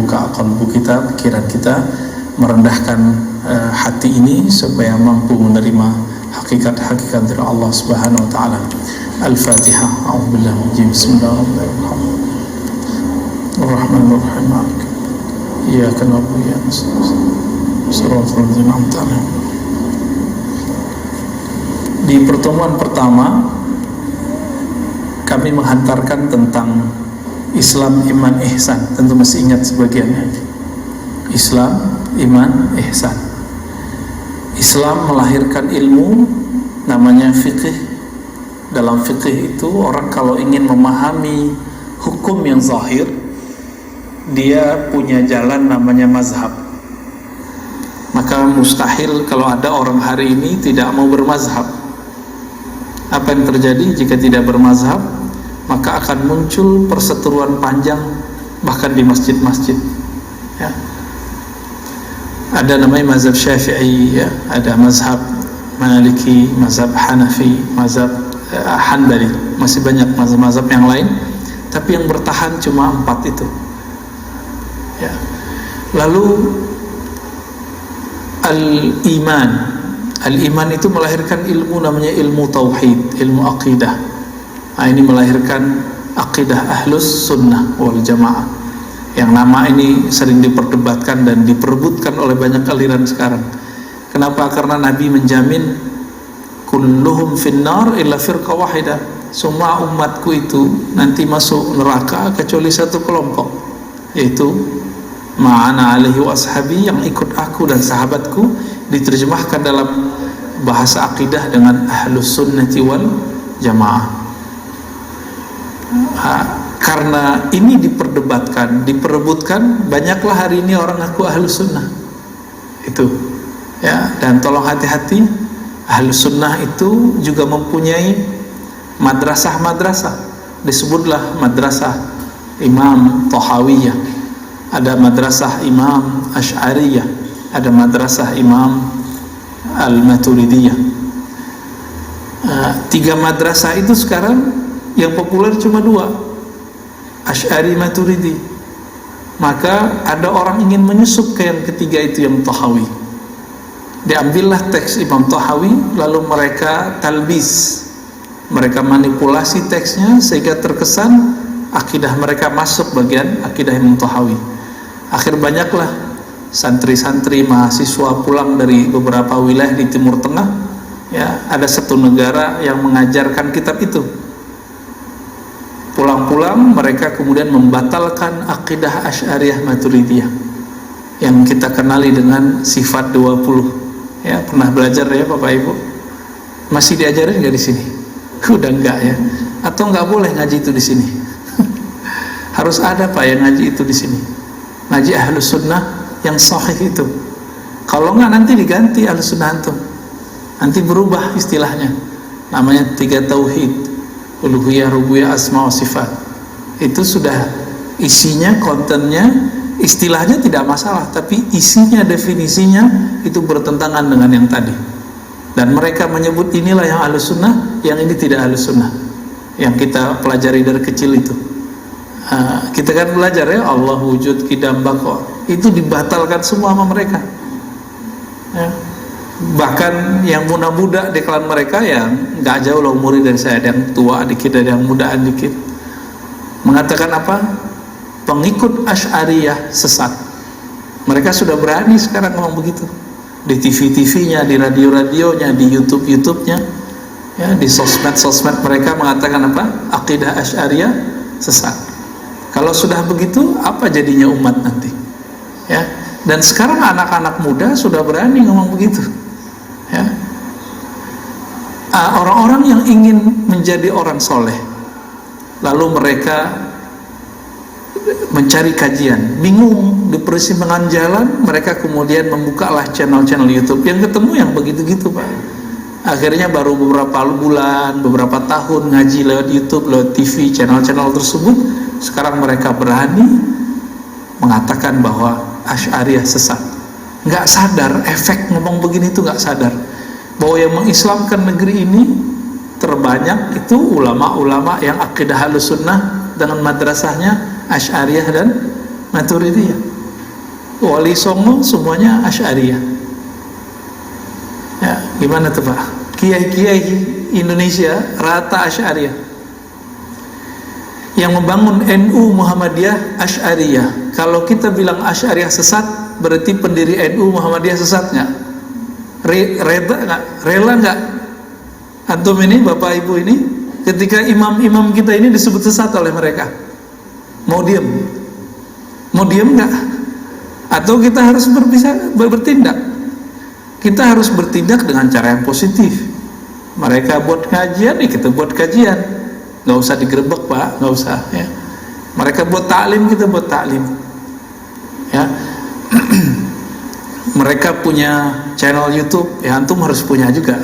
membuka kalbu kita, pikiran kita, merendahkan hati ini supaya mampu menerima hakikat-hakikat dari Allah Subhanahu wa taala. Al-Fatihah. A'udzubillahi bismillahirrahmanirrahim. Ar-Rahmanir-Rahim. Iyyaka na'budu wa iyyaka nasta'in. Shiratal ladzina an'amta 'alaihim. Di pertemuan pertama kami menghantarkan tentang Islam, iman, ihsan. Tentu masih ingat sebagiannya. Islam, iman, ihsan. Islam melahirkan ilmu namanya fiqh. Dalam fiqh itu orang kalau ingin memahami hukum yang zahir, dia punya jalan namanya mazhab. Maka mustahil kalau ada orang hari ini tidak mau bermazhab. Apa yang terjadi jika tidak bermazhab? Maka akan muncul perseteruan panjang bahkan di masjid-masjid, ya. Ada namanya mazhab Syafi'i, ya. Ada mazhab Maliki, mazhab Hanafi, mazhab Hanbali, masih banyak mazhab-mazhab yang lain, tapi yang bertahan cuma 4 itu, ya. Lalu Al-iman itu melahirkan ilmu namanya ilmu tauhid, ilmu aqidah. Nah, ini melahirkan aqidah ahlus sunnah wal jamaah, yang nama ini sering diperdebatkan dan diperebutkan oleh banyak aliran sekarang. Kenapa? Karena Nabi menjamin kulluhum finnar illa firqa wahidah, semua umatku itu nanti masuk neraka kecuali satu kelompok, yaitu ma'ana alaihi wa ashabi, yang ikut aku dan sahabatku. Diterjemahkan dalam bahasa akidah dengan ahlus sunnati wal jamaah. Karena ini diperebutkan, banyaklah hari ini orang ngaku ahlus sunnah itu, ya. Dan tolong hati-hati, ahlus sunnah itu juga mempunyai madrasah-madrasah. Disebutlah madrasah Imam Thahawiyah, ada madrasah Imam Asy'ariyah, ada madrasah Imam Al-Maturidiyah. 3 madrasah itu sekarang yang populer cuma 2, Asy'ari, Maturidi. Maka ada orang ingin menyusup ke yang ketiga itu, yang Tahawi. Diambillah teks Imam Tahawi, lalu mereka talbis, mereka manipulasi teksnya sehingga terkesan akidah mereka masuk bagian akidah Imam Tahawi. Akhir banyaklah santri-santri mahasiswa pulang dari beberapa wilayah di Timur Tengah, ya. Ada satu negara yang mengajarkan kitab itu. Pulang-pulang mereka kemudian membatalkan akidah Asy'ariyah Maturidiyah yang kita kenali dengan sifat 20. Ya, pernah belajar ya Bapak Ibu? Masih diajarin nggak di sini? Udah enggak, ya? Atau nggak boleh ngaji itu di sini? Harus ada Pak yang ngaji itu di sini. Ngaji ahlus sunnah yang sahih itu. Kalau nggak nanti diganti ahlus sunnah antum. Nanti berubah istilahnya. Namanya 3 tauhid. Uluhiyah, rububiyah, asma wa sifat. Itu sudah isinya, kontennya, istilahnya tidak masalah, tapi isinya, definisinya itu bertentangan dengan yang tadi. Dan mereka menyebut inilah yang ahlus sunnah, yang ini tidak ahlus sunnah, yang kita pelajari dari kecil itu. Kita kan belajar ya, Allah wujud, qidam, baqa, itu dibatalkan semua sama mereka, ya. Bahkan yang muda-muda di kalangan mereka, yang nggak jauh lah umurnya dari saya, ada yang tua dikit, ada yang mudaan dikit, mengatakan apa? Pengikut Asy'ariyah sesat. Mereka sudah berani sekarang ngomong begitu, di TV-TV-nya, di radio-radionya, di YouTube-YouTube-nya, ya, di sosmed-sosmed mereka mengatakan apa? Akidah Asy'ariyah sesat. Kalau sudah begitu, apa jadinya umat nanti? Ya. Dan sekarang anak-anak muda sudah berani ngomong begitu, ya. Orang-orang yang ingin menjadi orang soleh, lalu mereka mencari kajian, bingung di persimpangan jalan, mereka kemudian membukalah channel-channel YouTube, yang ketemu yang begitu-gitu Pak. Akhirnya baru beberapa bulan, beberapa tahun ngaji lewat YouTube, lewat TV, channel-channel tersebut, sekarang mereka berani mengatakan bahwa Asy'ariyah sesat. Nggak sadar, efek ngomong begini itu nggak sadar bahwa yang mengislamkan negeri ini terbanyak itu ulama-ulama yang akidah Ahlus Sunnah dengan madrasahnya Asy'ariyah dan Maturidiyah. Wali Songo semuanya Asy'ariyah. Ya, gimana tuh Pak? Kiai-kiai Indonesia rata Asy'ariyah. Yang membangun NU Muhammadiyah Asy'ariyah. Kalau kita bilang Asy'ariyah sesat, berarti pendiri NU Muhammadiyah sesat nggak? Rela nggak? Antum ini, Bapak Ibu ini, ketika imam-imam kita ini disebut sesat oleh mereka, mau diem? Mau diem nggak? Atau kita harus bertindak? Kita harus bertindak dengan cara yang positif. Mereka buat kajian, kita buat kajian. Nggak usah digerebek Pak, nggak usah ya. Mereka buat taklim, kita buat taklim ya. Mereka punya channel YouTube, ya antum harus punya juga.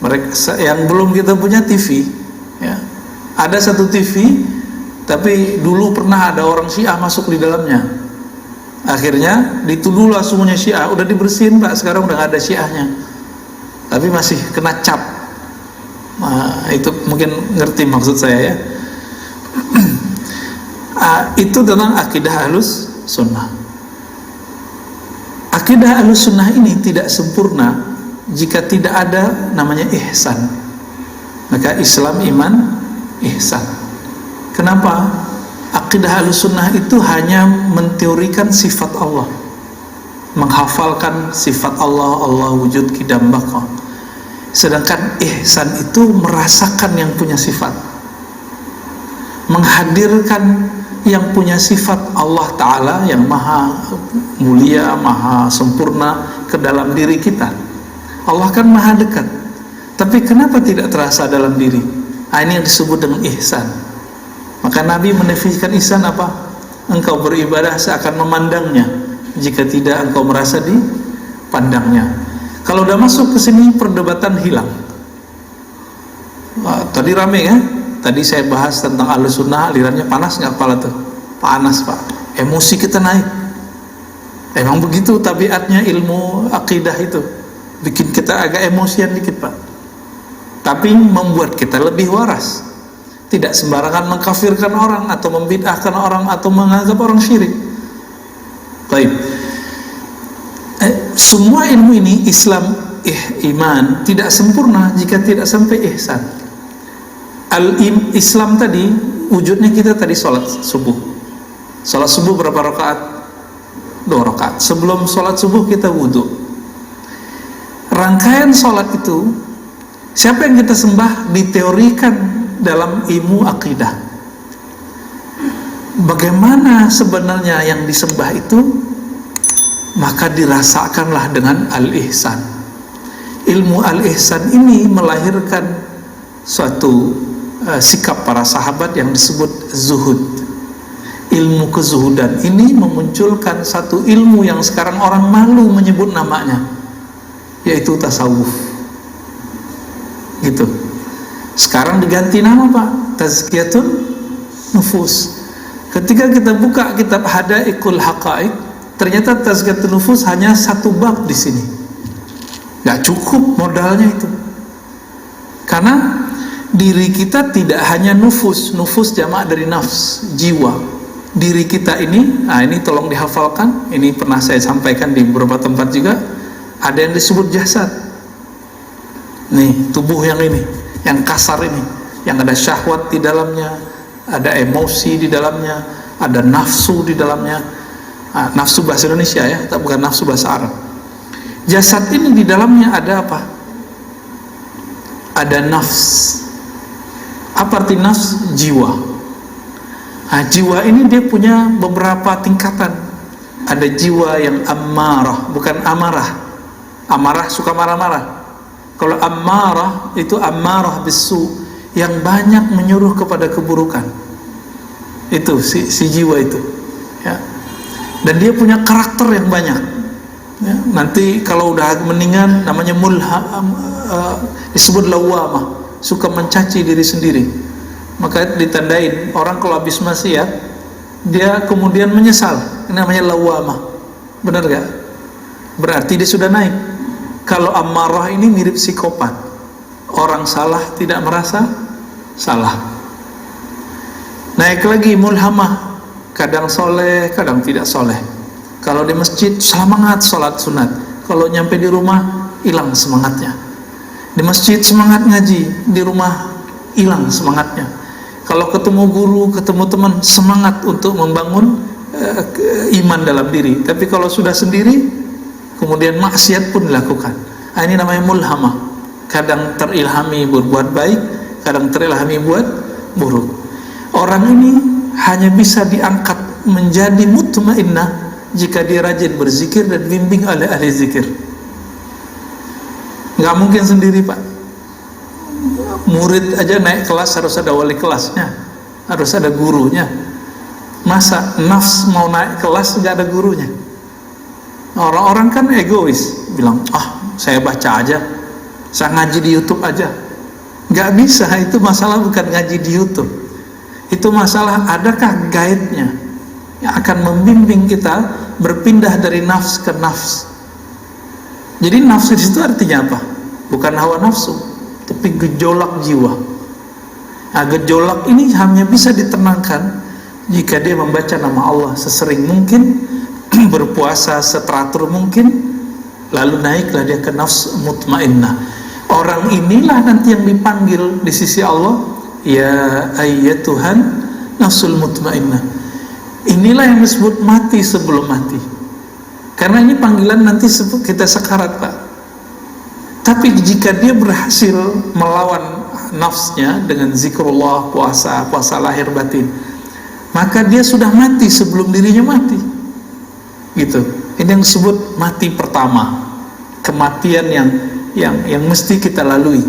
Mereka yang belum kita punya TV ya. Ada satu TV, tapi dulu pernah ada orang Syiah masuk di dalamnya. Akhirnya dituduhlah semuanya Syiah. Udah dibersihin Pak, sekarang udah gak ada Syiahnya, tapi masih kena cap. Nah, itu mungkin ngerti maksud saya ya. Itu tentang akidah Ahlus Sunnah. Akidah Ahlus Sunnah ini tidak sempurna jika tidak ada namanya ihsan. Maka Islam, iman, ihsan. Kenapa? Akidah Ahlus Sunnah itu hanya menteorikan sifat Allah, menghafalkan sifat Allah, Allah wujud qidam baqa. Sedangkan ihsan itu merasakan yang punya sifat, menghadirkan yang punya sifat Allah Ta'ala yang maha mulia, maha sempurna ke dalam diri kita. Allah kan maha dekat, tapi kenapa tidak terasa dalam diri? Ini yang disebut dengan ihsan. Maka Nabi mendefinisikan ihsan apa? Engkau beribadah seakan memandangnya, jika tidak engkau merasa dipandangnya. Kalau udah masuk ke sini perdebatan hilang. Tadi rame ya. Tadi saya bahas tentang Ahlus Sunnah, alirannya panas nggak kepala tuh? Panas Pak. Emosi kita naik. Emang begitu tabiatnya ilmu akidah itu, bikin kita agak emosian dikit Pak. Tapi membuat kita lebih waras. Tidak sembarangan mengkafirkan orang atau membid'ahkan orang atau menganggap orang syirik. Baik. Semua ilmu ini Islam, iman tidak sempurna jika tidak sampai ihsan. Islam tadi wujudnya kita tadi sholat subuh. Sholat subuh berapa rakaat? 2 rakaat. Sebelum sholat subuh kita wudhu. Rangkaian sholat itu siapa yang kita sembah diteorikan dalam ilmu akidah. Bagaimana sebenarnya yang disembah itu? Maka dirasakanlah dengan al-ihsan. Ilmu al-ihsan ini melahirkan suatu sikap para sahabat yang disebut zuhud. Ilmu kezuhudan ini memunculkan satu ilmu yang sekarang orang malu menyebut namanya, yaitu tasawuf. Gitu. Sekarang diganti nama Pak, tazkiyatun nufus. Ketika kita buka kitab Hadaiqul Haqaiq, ternyata tazkiyatun nufus hanya satu bab di sini. Gak cukup modalnya itu. Karena diri kita tidak hanya nufus jamak dari nafs, jiwa. Diri kita ini, ini tolong dihafalkan. Ini pernah saya sampaikan di beberapa tempat juga. Ada yang disebut jasad. Nih, tubuh yang ini, yang kasar ini, yang ada syahwat di dalamnya, ada emosi di dalamnya, ada nafsu di dalamnya. Nafsu bahasa Indonesia ya, bukan nafsu bahasa Arab. Jasad ini di dalamnya ada apa? Ada nafs. Apa arti nafs? Jiwa. Jiwa ini dia punya beberapa tingkatan. Ada jiwa yang ammarah, bukan amarah. Amarah suka marah-marah. Kalau ammarah itu ammarah bisu, yang banyak menyuruh kepada keburukan. Itu si jiwa itu. Ya. Dan dia punya karakter yang banyak. Ya. Nanti kalau udah mendingan namanya disebut lawamah. Suka mencaci diri sendiri. Maka ditandain orang kalau habis maksiat dia kemudian menyesal, ini namanya lawamah. Benar gak? Berarti dia sudah naik. Kalau ammarah ini mirip psikopat, orang salah tidak merasa salah. Naik lagi mulhamah, kadang soleh kadang tidak soleh. Kalau di masjid semangat sholat sunat, kalau nyampe di rumah hilang semangatnya. Di masjid semangat ngaji, di rumah hilang semangatnya. Kalau ketemu guru, ketemu teman, semangat untuk membangun iman dalam diri. Tapi kalau sudah sendiri, kemudian maksiat pun dilakukan. Ini namanya mulhamah. Kadang terilhami berbuat baik, kadang terilhami buat buruk. Orang ini hanya bisa diangkat menjadi mutmainnah jika dia rajin berzikir dan bimbing oleh ahli zikir. Nggak mungkin sendiri, Pak. Murid aja naik kelas harus ada wali kelasnya, harus ada gurunya. Masa nafs mau naik kelas nggak ada gurunya? Orang-orang kan egois, bilang, saya baca aja, saya ngaji di YouTube aja. Nggak bisa, itu masalah bukan ngaji di YouTube. Itu masalah adakah guide-nya yang akan membimbing kita berpindah dari nafs ke nafs. Jadi nafsu itu artinya apa? Bukan hawa nafsu, tapi gejolak jiwa. Nah, gejolak ini hanya bisa ditenangkan jika dia membaca nama Allah sesering mungkin, berpuasa seteratur mungkin, lalu naiklah dia ke nafs mutmainnah. Orang inilah nanti yang dipanggil di sisi Allah, ya ayyatuhan nafsul mutmainnah. Inilah yang disebut mati sebelum mati. Karena ini panggilan nanti kita sekarat, Pak. Tapi jika dia berhasil melawan nafsnya dengan zikrullah, puasa lahir batin, maka dia sudah mati sebelum dirinya mati. Gitu. Ini yang disebut mati pertama, kematian yang mesti kita lalui.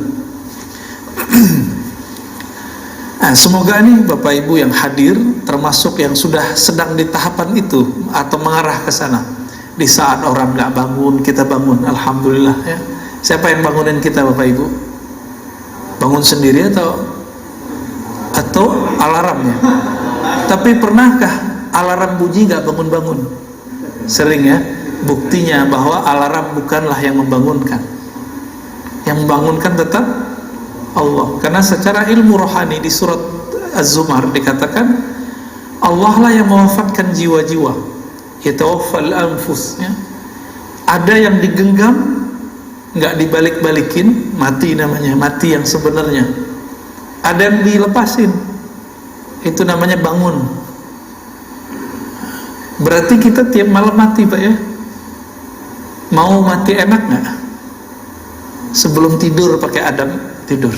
Nah, semoga ini Bapak Ibu yang hadir termasuk yang sudah sedang di tahapan itu atau mengarah ke sana. Di saat orang nggak bangun, kita bangun, alhamdulillah ya. Siapa yang bangunin kita, Bapak Ibu? Bangun sendiri atau alarmnya? Tapi pernahkah alarm bunyi nggak bangun-bangun? Sering ya. Buktinya bahwa alarm bukanlah yang membangunkan. Yang membangunkan tetap Allah. Karena secara ilmu rohani di surat Az-Zumar dikatakan Allah lah yang mewafatkan jiwa-jiwa. Yatawaffal anfus ya. Ada yang digenggam nggak dibalik-balikin, mati namanya, mati yang sebenarnya. Ada yang dilepasin, itu namanya bangun. Berarti kita tiap malam mati, Pak ya. Mau mati enak nggak? Sebelum tidur pakai adab tidur.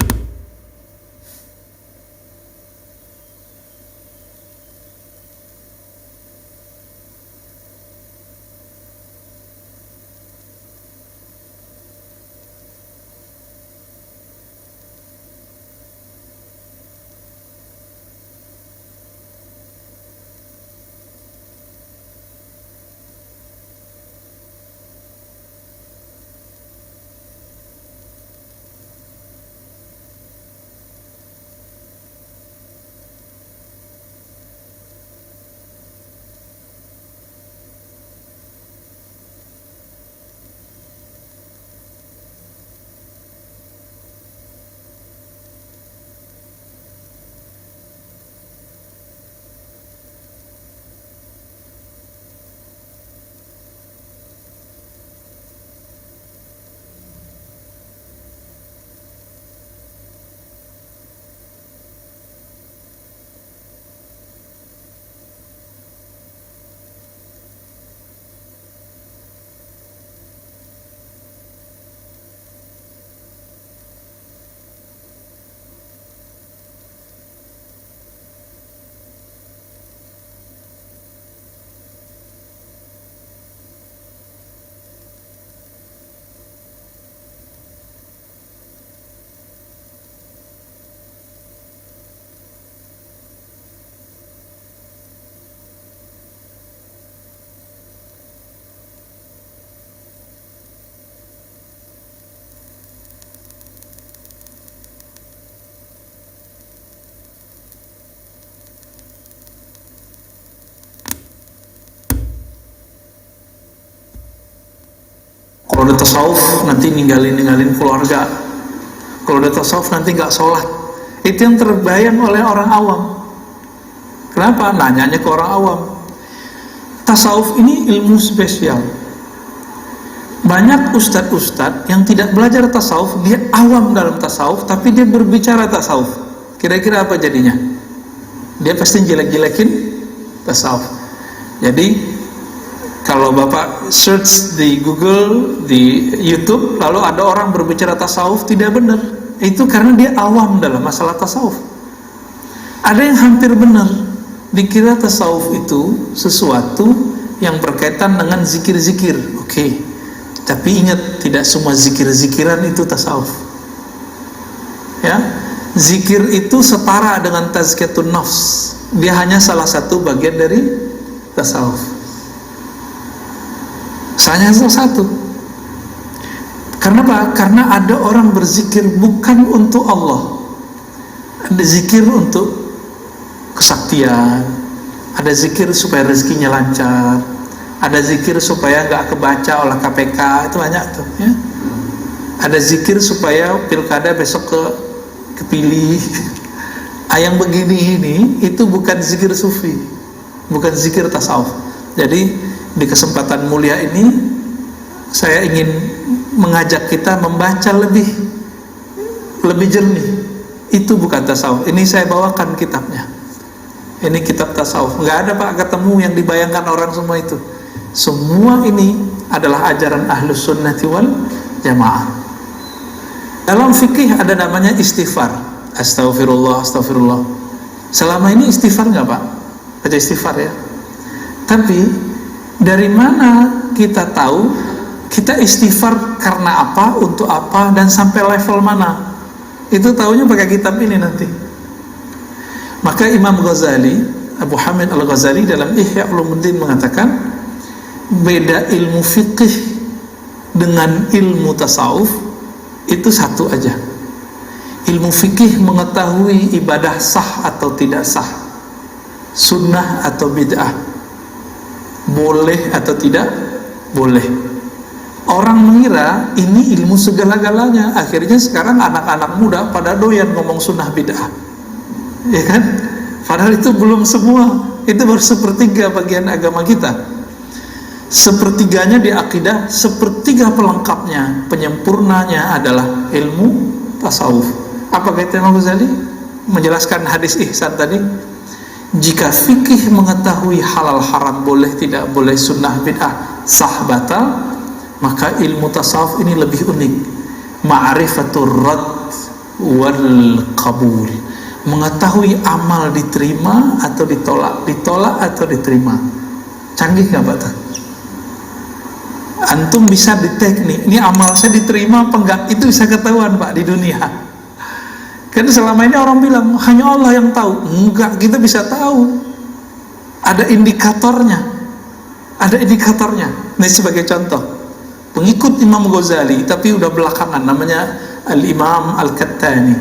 Kalau udah tasawuf nanti ninggalin keluarga. Kalau udah tasawuf nanti nggak sholat. Itu yang terbayang oleh orang awam. Kenapa? Nanyanya ke orang awam. Tasawuf ini ilmu spesial. Banyak ustadz-ustadz yang tidak belajar tasawuf, dia awam dalam tasawuf, tapi dia berbicara tasawuf. Kira-kira apa jadinya? Dia pasti jelek-jelekin tasawuf. Jadi kalau Bapak search di Google, di YouTube, lalu ada orang berbicara tasawuf, tidak benar. Itu karena dia awam dalam masalah tasawuf. Ada yang hampir benar, dikira tasawuf itu sesuatu yang berkaitan dengan zikir-zikir. Oke. Tapi ingat, tidak semua zikir-zikiran itu tasawuf. Ya, zikir itu setara dengan tazkiyatun nafs. Dia hanya salah satu bagian dari tasawuf. Hanya salah satu. Kenapa? Karena ada orang berzikir bukan untuk Allah. Ada zikir untuk kesaktian, ada zikir supaya rezekinya lancar, ada zikir supaya nggak kebaca oleh KPK, itu banyak tuh ya. Ada zikir supaya pilkada besok kepilih. Yang begini ini itu bukan zikir sufi, bukan zikir tasawuf. Jadi di kesempatan mulia ini saya ingin mengajak kita membaca lebih jernih. Itu bukan tasawuf. Ini saya bawakan kitabnya. Ini kitab tasawuf. Nggak ada Pak ketemu yang dibayangkan orang semua itu. Semua ini adalah ajaran Ahlus Sunnati wal Jamaah. Dalam fikih ada namanya istighfar. Astaghfirullah, astaghfirullah. Selama ini istighfar nggak Pak? Baca istighfar ya. Tapi dari mana kita tahu kita istighfar karena apa, untuk apa, dan sampai level mana? Itu tahunya pakai kitab ini nanti. Maka Imam Ghazali, Abu Hamid Al-Ghazali dalam Ihya Ulumuddin mengatakan, beda ilmu fikih dengan ilmu tasawuf itu satu aja. Ilmu fikih mengetahui ibadah sah atau tidak sah, sunnah atau bid'ah, boleh atau tidak boleh. Orang mengira ini ilmu segala-galanya. Akhirnya sekarang anak-anak muda pada doyan ngomong sunnah bid'ah, ya kan? Padahal itu belum semua. Itu baru sepertiga bagian agama kita. Sepertiganya di akidah, sepertiga pelengkapnya, penyempurnanya adalah ilmu tasawuf. Apa kata Imam Ghazali? Menjelaskan hadis ihsan tadi. Jika fikih mengetahui halal haram, boleh tidak boleh, sunnah bid'ah, sah batal, maka ilmu tasawuf ini lebih unik. Ma'rifatur rad wal qabul, mengetahui amal diterima atau ditolak, ditolak atau diterima. Canggih gak Pak? Antum bisa detek nih, ini amal saya diterima apa enggak, itu bisa ketahuan Pak di dunia. Kan selama ini orang bilang hanya Allah yang tahu. Enggak, kita bisa tahu. Ada indikatornya. Ada indikatornya. Ini sebagai contoh, pengikut Imam Ghazali tapi udah belakangan, namanya Al-Imam Al-Kattani,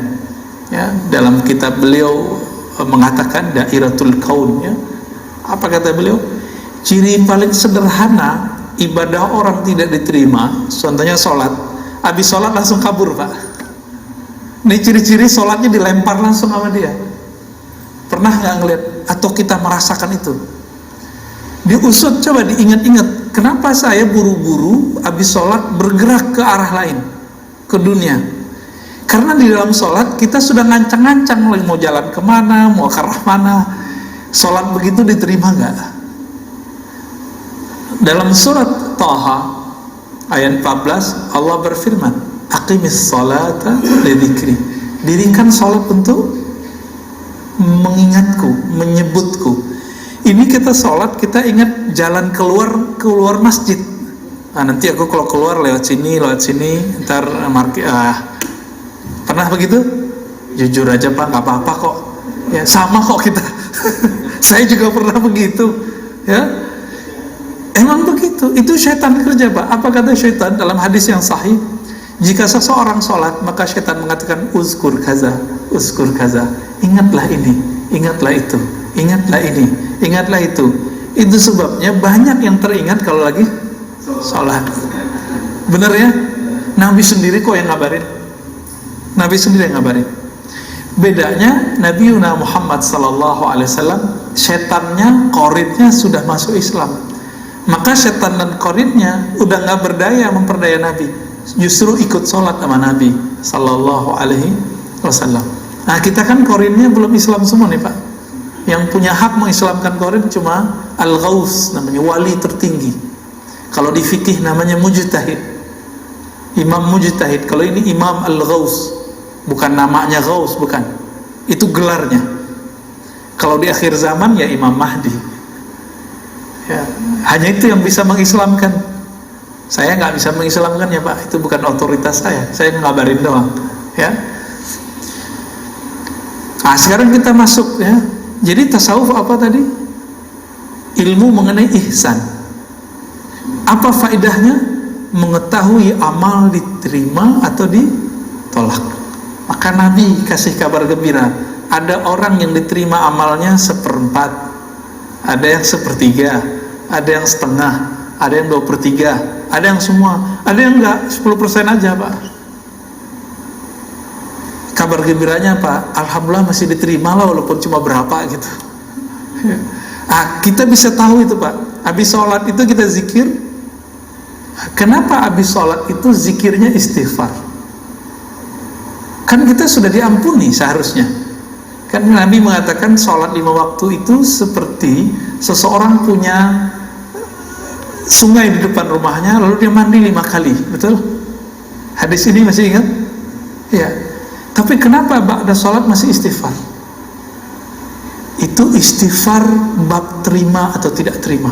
ya, dalam kitab beliau mengatakan Dairatul Kaun, ya. Apa kata beliau? Ciri paling sederhana ibadah orang tidak diterima, contohnya sholat, habis sholat langsung kabur Pak. Ini ciri-ciri sholatnya dilempar langsung sama dia. Pernah nggak ngeliat atau kita merasakan itu? Diusut, coba diingat-ingat, kenapa saya buru-buru habis sholat bergerak ke arah lain, ke dunia? Karena di dalam sholat kita sudah ngancang-ngancang mau jalan kemana, mau ke arah mana. Sholat begitu diterima nggak? Dalam surat Taha ayat 14 Allah berfirman, aqimis salata lidzikri, dirikan sholat untuk mengingatku, menyebutku. Ini kita sholat, kita ingat jalan keluar masjid. Nanti aku kalau keluar lewat sini, ntar pernah begitu? Jujur aja Pak, nggak apa-apa kok. Ya sama kok kita. Saya juga pernah begitu. Ya, emang begitu. Itu syaitan kerja Pak. Apa kata syaitan dalam hadis yang sahih? Jika seseorang sholat, maka syaitan mengatakan uzkur kaza, ingatlah ini, ingatlah itu, ingatlah ini, ingatlah itu. Itu sebabnya banyak yang teringat kalau lagi sholat. Bener ya? Nabi sendiri kok yang ngabarin. Nabi sendiri yang ngabarin. Bedanya Nabi Muhammad SAW, setannya, korinnya sudah masuk Islam. Maka setan dan korinnya udah nggak berdaya memperdaya Nabi, justru ikut sholat sama Nabi Sallallahu Alaihi Wasallam. Nah kita kan korinnya belum Islam semua nih Pak. Yang punya hak mengislamkan korin cuma Al-Ghaus, namanya wali tertinggi. Kalau di fikih namanya mujtahid, imam mujtahid. Kalau ini imam Al-Ghaus, bukan namanya Ghaus, bukan. Itu gelarnya. Kalau di akhir zaman ya Imam Mahdi. Ya, hanya itu yang bisa mengislamkan. Saya nggak bisa mengislamkan ya Pak, itu bukan otoritas saya ngabarin doang ya. Nah sekarang kita masuk ya. Jadi tasawuf apa tadi? Ilmu mengenai ihsan. Apa faedahnya? Mengetahui amal diterima atau ditolak. Maka Nabi kasih kabar gembira, ada orang yang diterima amalnya 1/4, ada yang 1/3, ada yang setengah, ada yang 2/3, ada yang semua, ada yang enggak, 10% aja Pak. Kabar gembiranya Pak, alhamdulillah masih diterima lah walaupun cuma berapa gitu. Kita bisa tahu itu Pak. Habis sholat itu kita zikir. Kenapa habis sholat itu zikirnya istighfar? Kan kita sudah diampuni seharusnya. Kan Nabi mengatakan sholat 5 waktu itu seperti seseorang punya sungai di depan rumahnya lalu dia mandi 5 kali, betul? Hadis ini masih ingat? Ya. Tapi kenapa ba'da sholat masih istighfar? Itu istighfar bab terima atau tidak terima.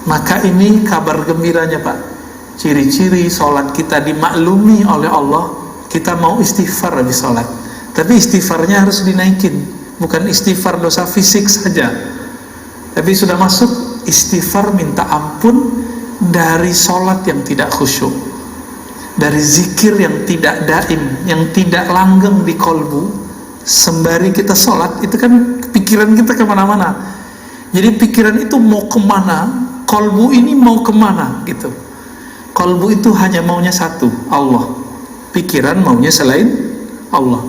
Maka ini kabar gembiranya Pak. Ciri-ciri sholat kita dimaklumi oleh Allah, kita mau istighfar habis sholat. Tapi istighfarnya harus dinaikin, bukan istighfar dosa fisik saja. Tapi sudah masuk istighfar minta ampun dari sholat yang tidak khusyuk, dari zikir yang tidak daim, yang tidak langgeng di kolbu. Sembari kita sholat, itu kan pikiran kita kemana-mana. Jadi pikiran itu mau kemana, kolbu ini mau kemana gitu. Kolbu itu hanya maunya satu, Allah. Pikiran maunya selain Allah.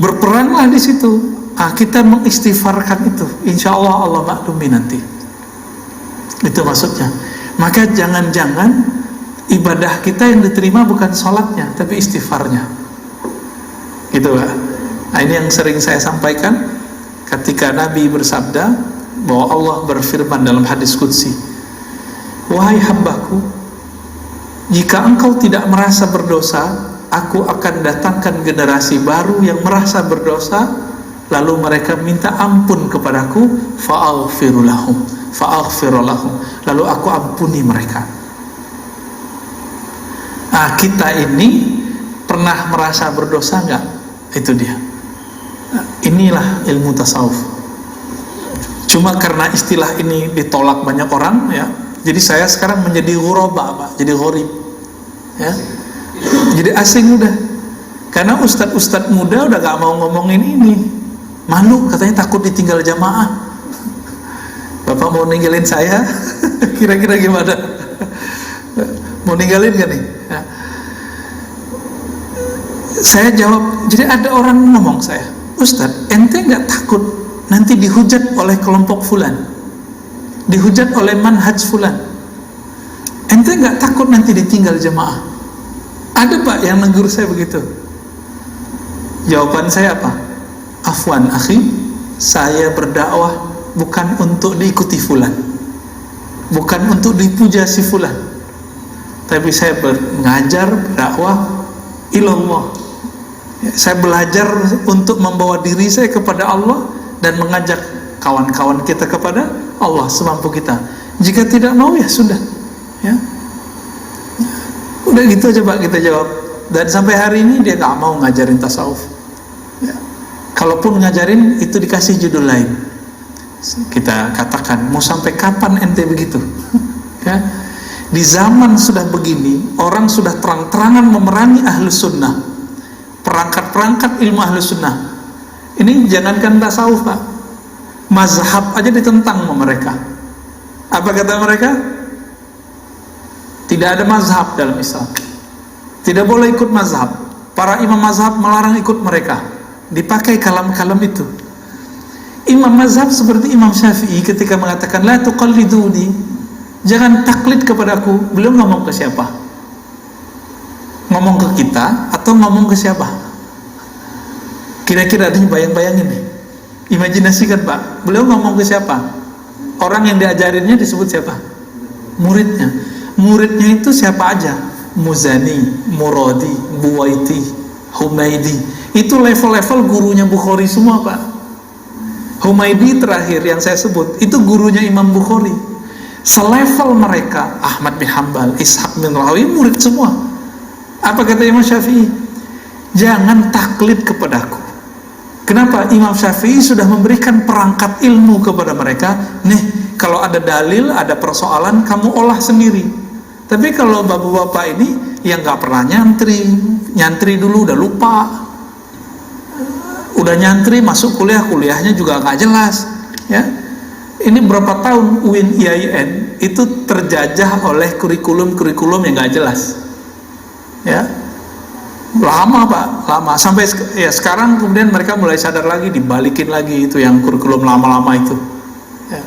Berperanlah di situ. Kita mengistighfarkan itu, insya Allah Allah maklumi nanti. Itu maksudnya. Maka jangan-jangan ibadah kita yang diterima bukan sholatnya, tapi istighfarnya. Gitu Pak. Nah ini yang sering saya sampaikan ketika Nabi bersabda bahwa Allah berfirman dalam hadis qudsi, wahai hambaku, jika engkau tidak merasa berdosa, aku akan datangkan generasi baru yang merasa berdosa, lalu mereka minta ampun kepadaku, fa'aghfiru lahum, lalu aku ampuni mereka. Nah kita ini pernah merasa berdosa enggak? Itu dia. Inilah ilmu tasawuf. Cuma karena istilah ini ditolak banyak orang ya, jadi saya sekarang menjadi ghuraba Pak, jadi gharib ya, jadi asing udah. Karena ustadz muda udah gak mau ngomongin ini, malu katanya, takut ditinggal jamaah. Bapak mau ninggalin saya? Kira-kira gimana? Mau ninggalin gak nih ya? Saya jawab, jadi ada orang ngomong saya, Ustadz, ente gak takut nanti dihujat oleh kelompok fulan, dihujat oleh manhaj fulan, ente gak takut nanti ditinggal jemaah? Ada Pak yang negur saya begitu. Jawaban saya apa? Afwan akhi, saya berdakwah bukan untuk diikuti fulan, bukan untuk dipuja si fulan, tapi saya mengajar berdakwah ilallah. Saya belajar untuk membawa diri saya kepada Allah dan mengajak kawan-kawan kita kepada Allah semampu kita. Jika tidak mau ya sudah ya. Udah gitu aja Pak kita jawab. Dan sampai hari ini dia gak mau ngajarin tasawuf ya. Kalaupun ngajarin itu dikasih judul lain. Kita katakan, mau sampai kapan ente begitu? Ya. Di zaman sudah begini, orang sudah terang-terangan memerangi ahlus sunnah, perangkat-perangkat ilmu ahlus sunnah. Ini jangankan tasawuf Pak, mazhab aja ditentang sama mereka. Apa kata mereka? Tidak ada mazhab dalam Islam, tidak boleh ikut mazhab. Para imam mazhab melarang ikut mereka. Dipakai kalam-kalam itu. Imam mazhab seperti Imam Syafi'i ketika mengatakan la tuqalliduni, jangan taklid kepadaku, beliau ngomong ke siapa? Ngomong ke kita atau ngomong ke siapa? Kira-kira ada bayang-bayangin nih, imajinasikan Pak, beliau ngomong ke siapa? Orang yang diajarinnya disebut siapa? Muridnya. Muridnya itu siapa aja? Muzani, Muradi, Buwaiti, Humaidi. Itu level-level gurunya Bukhari semua Pak. Humaidi terakhir yang saya sebut itu gurunya Imam Bukhari. Selevel mereka Ahmad bin Hanbal, Ishaq bin Rawi, murid semua. Apa kata Imam Syafi'i? Jangan taklid kepadaku. Kenapa? Imam Syafi'i sudah memberikan perangkat ilmu kepada mereka. Nih, kalau ada dalil, ada persoalan, kamu olah sendiri. Tapi kalau bapak-bapak ini yang gak pernah nyantri dulu udah lupa, udah nyantri masuk kuliahnya juga gak jelas, ya. Ini berapa tahun UIN IAIN itu terjajah oleh kurikulum yang gak jelas, ya. Lama Pak, lama sampai ya sekarang kemudian mereka mulai sadar lagi, dibalikin lagi itu yang kurikulum lama-lama itu, ya.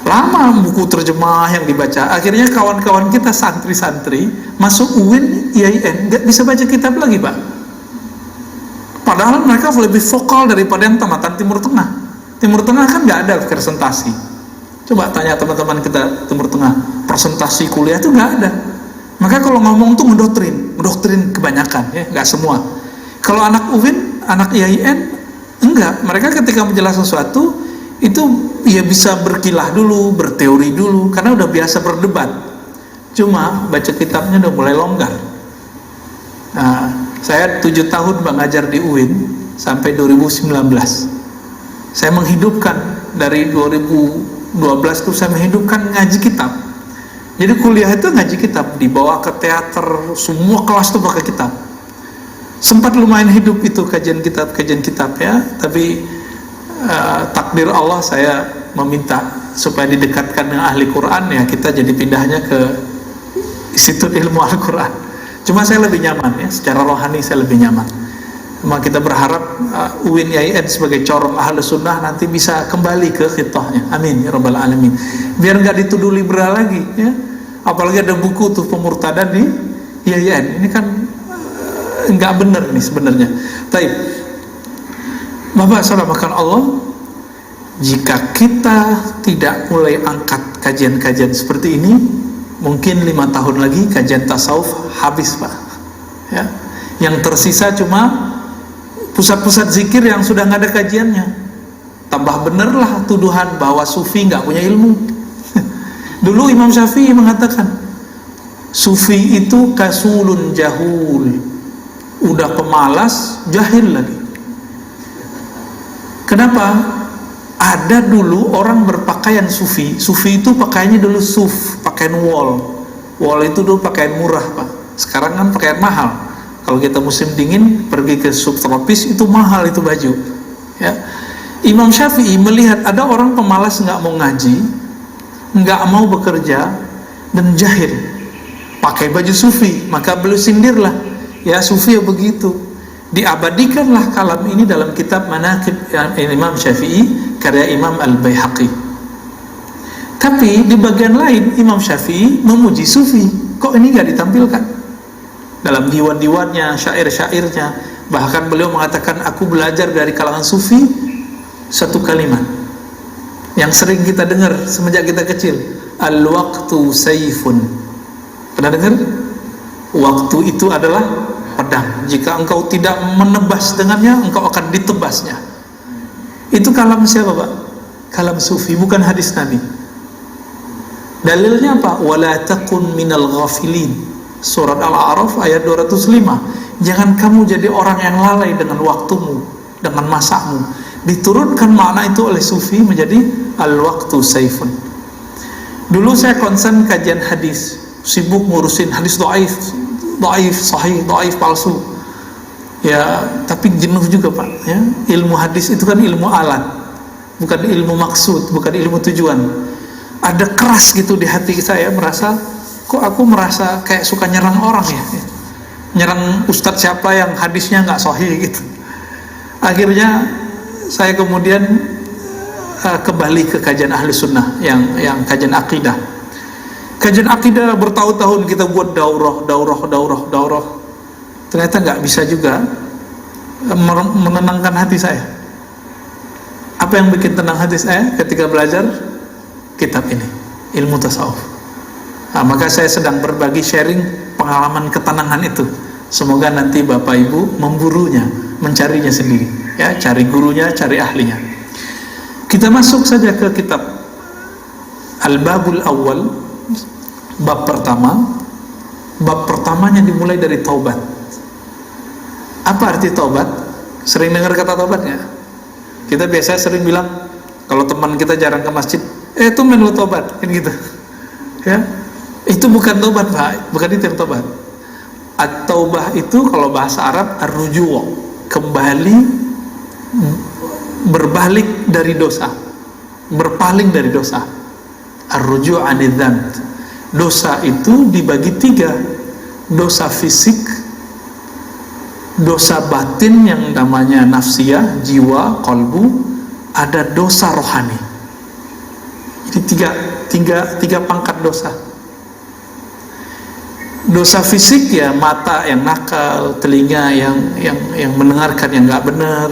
Lama buku terjemah yang dibaca, akhirnya kawan-kawan kita santri-santri masuk UIN IAIN nggak bisa baca kitab lagi Pak, padahal mereka lebih vokal daripada yang tamatan Timur Tengah. Timur Tengah kan nggak ada presentasi. Coba tanya teman-teman kita Timur Tengah, presentasi kuliah itu nggak ada. Maka kalau ngomong tuh mendoktrin kebanyakan, ya, nggak semua. Kalau anak UIN, anak IAIN, enggak. Mereka ketika menjelaskan sesuatu itu ya bisa berkilah dulu, berteori dulu, karena udah biasa berdebat. Cuma baca kitabnya udah mulai longgar. Nah, saya 7 tahun mengajar di UIN sampai 2019. Saya menghidupkan dari 2012 itu saya menghidupkan ngaji kitab. Jadi kuliah itu ngaji kitab, dibawa ke teater, semua kelas tuh pakai kitab. Sempat lumayan hidup itu kajian kitab ya, tapi takdir Allah saya meminta supaya didekatkan dengan ahli Quran, ya kita jadi pindahnya ke Institut Ilmu Al-Quran. Cuma saya lebih nyaman ya, secara rohani saya lebih nyaman. Cuma kita berharap UIN IAIN sebagai corong ahli sunnah nanti bisa kembali ke khitahnya. Amin ya rabbal alamin. Biar nggak dituduh liberal lagi ya. Apalagi ada buku tuh pemurtadan di IAIN. Ini kan nggak benar nih sebenarnya. Taib. Bapak saudara makan Allah, jika kita tidak mulai angkat kajian-kajian seperti ini, mungkin 5 tahun lagi kajian tasawuf habis Pak ya. Yang tersisa cuma pusat-pusat zikir yang sudah nggak ada kajiannya. Tambah benerlah tuduhan bahwa sufi nggak punya ilmu. Dulu Imam Syafi'i mengatakan sufi itu kasulun jahul, udah pemalas, jahil lagi. Kenapa? Ada dulu orang berpakaian sufi. Sufi itu pakaiannya dulu suf, pakaian wol. Wol itu dulu pakaian murah Pak. Sekarang kan pakaian mahal. Kalau kita musim dingin pergi ke subtropis itu mahal itu baju. Ya. Imam Syafi'i melihat ada orang pemalas nggak mau ngaji, nggak mau bekerja dan jahil, pakai baju sufi. Maka beliau sindirlah, ya sufi ya begitu. Diabadikanlah kalam ini dalam kitab Manaqib Imam Syafi'i karya Imam Al-Baihaqi. Tapi di bagian lain Imam Syafi'i memuji sufi. Kok ini nggak ditampilkan dalam diwan-diwannya, syair-syairnya? Bahkan beliau mengatakan, aku belajar dari kalangan sufi satu kalimat yang sering kita dengar semenjak kita kecil, al-waqtu sayfun. Pernah dengar? Waktu itu adalah pedang, jika engkau tidak menebas dengannya, engkau akan ditebasnya. Itu kalam siapa Pak? Kalam sufi, bukan hadis Nabi. Dalilnya apa? Wala takun minal ghafilin, surat Al-A'raf ayat 205. Jangan kamu jadi orang yang lalai dengan waktumu, dengan masamu. Diturunkan makna itu oleh sufi menjadi al-waqtu sayfun. Dulu saya konsen kajian hadis, sibuk ngurusin hadis dhaif, sahih, dhaif, palsu. Ya, tapi jenuh juga Pak. Ya, ilmu hadis itu kan ilmu alat, bukan ilmu maksud, bukan ilmu tujuan. Ada keras gitu di hati saya, merasa kok aku merasa kayak suka nyerang orang ya, nyerang ustadz siapa yang hadisnya nggak sahih gitu. Akhirnya saya kemudian kembali ke kajian ahli sunnah yang kajian akidah. Kajian akidah bertahun-tahun kita buat daurah. Ternyata nggak bisa juga menenangkan hati saya. Apa yang bikin tenang hati saya ketika belajar kitab ini, ilmu tasawuf. Nah, maka saya sedang berbagi sharing pengalaman ketenangan itu. Semoga nanti Bapak Ibu memburunya, mencarinya sendiri. Ya, cari gurunya, cari ahlinya. Kita masuk saja ke kitab Al-Babul Awal, bab pertama. Bab pertamanya dimulai dari taubat. Apa arti taubat? Sering dengar kata taubat nggak? Kita biasa sering bilang, kalau teman kita jarang ke masjid, itu men lo taubat, kan gitu. Ya, itu bukan taubat, Pak. Bukan itu yang taubat. At-taubah itu kalau bahasa Arab ar-ruju', kembali, berbalik dari dosa, berpaling dari dosa. Ar-ruju' anidz-dzamb. Dosa itu dibagi 3. Dosa fisik, dosa batin yang namanya nafsiyah, jiwa, kolbu, ada dosa rohani. Jadi tiga pangkat dosa. Dosa fisik ya mata yang nakal, telinga yang mendengarkan yang nggak benar.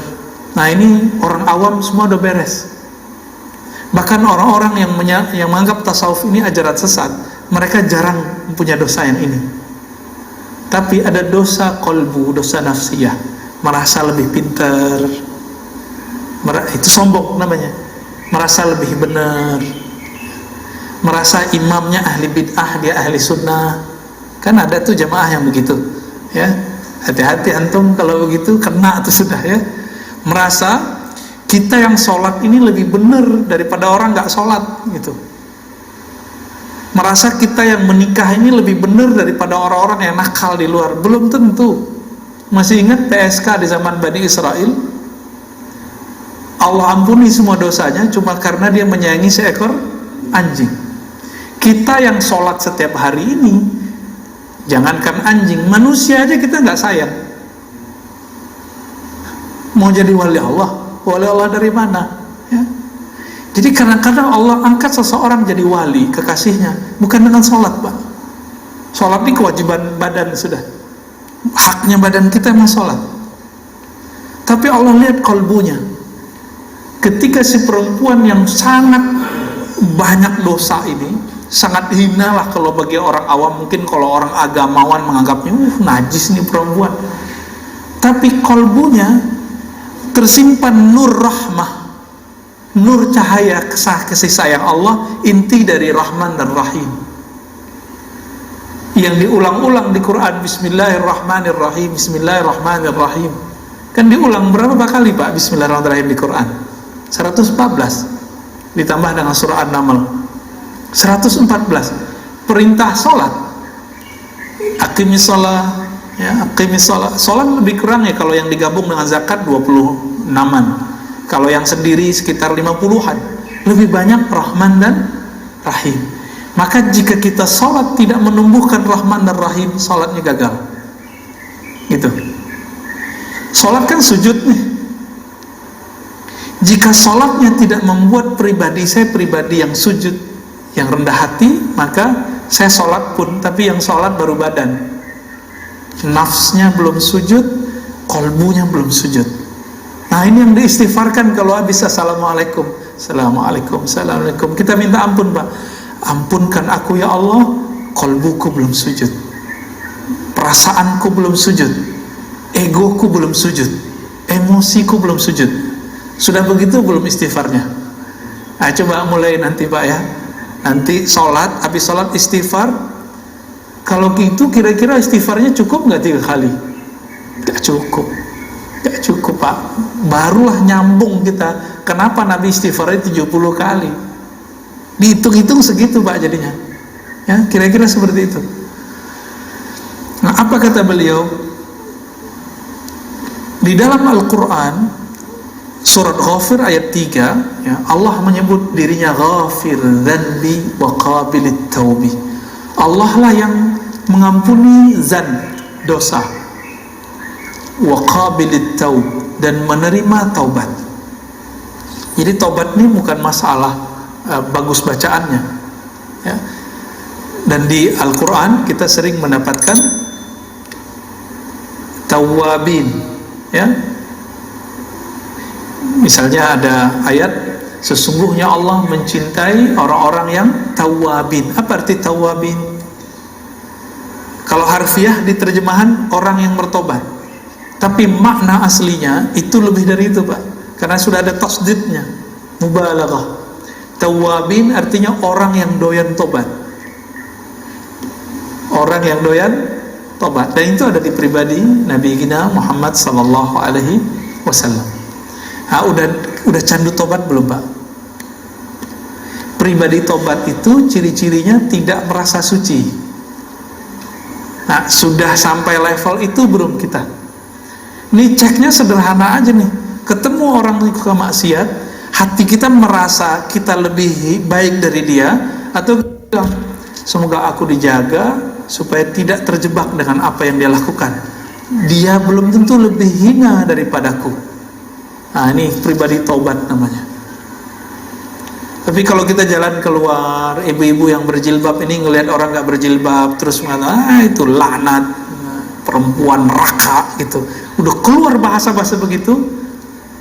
Nah ini orang awam semua udah beres. Bahkan orang-orang yang menganggap tasawuf ini ajaran sesat, mereka jarang punya dosa yang ini. Tapi ada dosa kolbu, dosa nafsiyah, merasa lebih pintar, itu sombong namanya, merasa lebih benar, merasa imamnya ahli bid'ah, dia ahli sunnah. Kan ada tuh jamaah yang begitu, ya. Hati-hati antum kalau begitu, kena tuh sudah, ya. Merasa kita yang sholat ini lebih benar daripada orang nggak sholat, gitu. Merasa kita yang menikah ini lebih benar daripada orang-orang yang nakal di luar. Belum tentu. Masih ingat PSK di zaman Bani Israel? Allah ampuni semua dosanya cuma karena dia menyayangi seekor anjing. Kita yang sholat setiap hari ini, jangankan anjing, manusia aja kita nggak sayang. Mau jadi wali Allah dari mana? Ya. Jadi kadang-kadang Allah angkat seseorang jadi wali, kekasihnya, bukan dengan sholat, Pak. Sholat ini kewajiban badan sudah. Haknya badan kita emang sholat. Tapi Allah lihat kolbunya. Ketika si perempuan yang sangat banyak dosa ini, sangat hina lah kalau bagi orang awam, mungkin kalau orang agamawan menganggapnya, najis nih perempuan. Tapi kolbunya tersimpan nur rahmah, nur cahaya kasih sayang Allah, inti dari Rahman dan Rahim, yang diulang-ulang di Quran. Bismillahirrahmanirrahim, Bismillahirrahmanirrahim. Kan diulang berapa kali, Pak, Bismillahirrahmanirrahim di Quran? 114 ditambah dengan surah An-Naml 114. Perintah sholat, aqimis sholat, ya, aqimis sholat. Sholat lebih kurang ya kalau yang digabung dengan zakat 26-an. Kalau yang sendiri sekitar 50-an. Lebih banyak Rahman dan Rahim. Maka jika kita sholat tidak menumbuhkan Rahman dan Rahim, sholatnya gagal. Gitu. Sholat kan sujud nih. Jika sholatnya tidak membuat saya pribadi yang sujud, yang rendah hati, maka saya sholat pun, tapi yang sholat baru badan. Nafsnya belum sujud, kolbunya belum sujud. Nah ini yang diistighfarkan kalau habis assalamualaikum, assalamualaikum, assalamualaikum. Kita minta ampun, Pak. Ampunkan aku ya Allah, kolbuku belum sujud, perasaanku belum sujud, egoku belum sujud, emosiku belum sujud. Sudah begitu belum istighfarnya? Nah coba mulai nanti, Pak, ya. Nanti sholat, habis sholat istighfar. Kalau gitu kira-kira istighfarnya cukup nggak 3 kali? Nggak cukup. Gak cukup, Pak. Barulah nyambung kita. Kenapa Nabi istighfarnya 70 kali? Dihitung-hitung segitu, Pak, jadinya. Ya, kira-kira seperti itu. Nah, apa kata beliau? Di dalam Al-Quran, surat Ghafir ayat 3, ya, Allah menyebut dirinya Ghafir dzanbi wa qabilit taubi. Allah lah yang mengampuni zan, dosa, wa qabilit taub, dan menerima taubat. Jadi tobat ini bukan masalah bagus bacaannya, ya. Dan di Al-Quran kita sering mendapatkan tawabin, ya. Misalnya ada ayat, sesungguhnya Allah mencintai orang-orang yang tawabin. Apa arti tawabin? Kalau harfiah di terjemahan orang yang bertobat, tapi makna aslinya itu lebih dari itu, Pak, karena sudah ada tasdidnya, mubalaghah. Tawabin artinya orang yang doyan tobat, orang yang doyan tobat. Dan itu ada di pribadi Nabi kita Muhammad sallallahu alaihi wasallam. Udah candu tobat belum, Pak? Pribadi tobat itu ciri-cirinya tidak merasa suci. Nah, sudah sampai level itu belum kita? Ini ceknya sederhana aja nih. Ketemu orang yang suka maksiat, hati kita merasa kita lebih baik dari dia, atau bilang, semoga aku dijaga supaya tidak terjebak dengan apa yang dia lakukan. Dia belum tentu lebih hina daripadaku. Nah, ini pribadi taubat namanya. Tapi kalau kita jalan keluar, ibu-ibu yang berjilbab ini ngelihat orang nggak berjilbab, terus mengatakan, itu laknat, perempuan neraka, gitu. Udah keluar bahasa-bahasa begitu.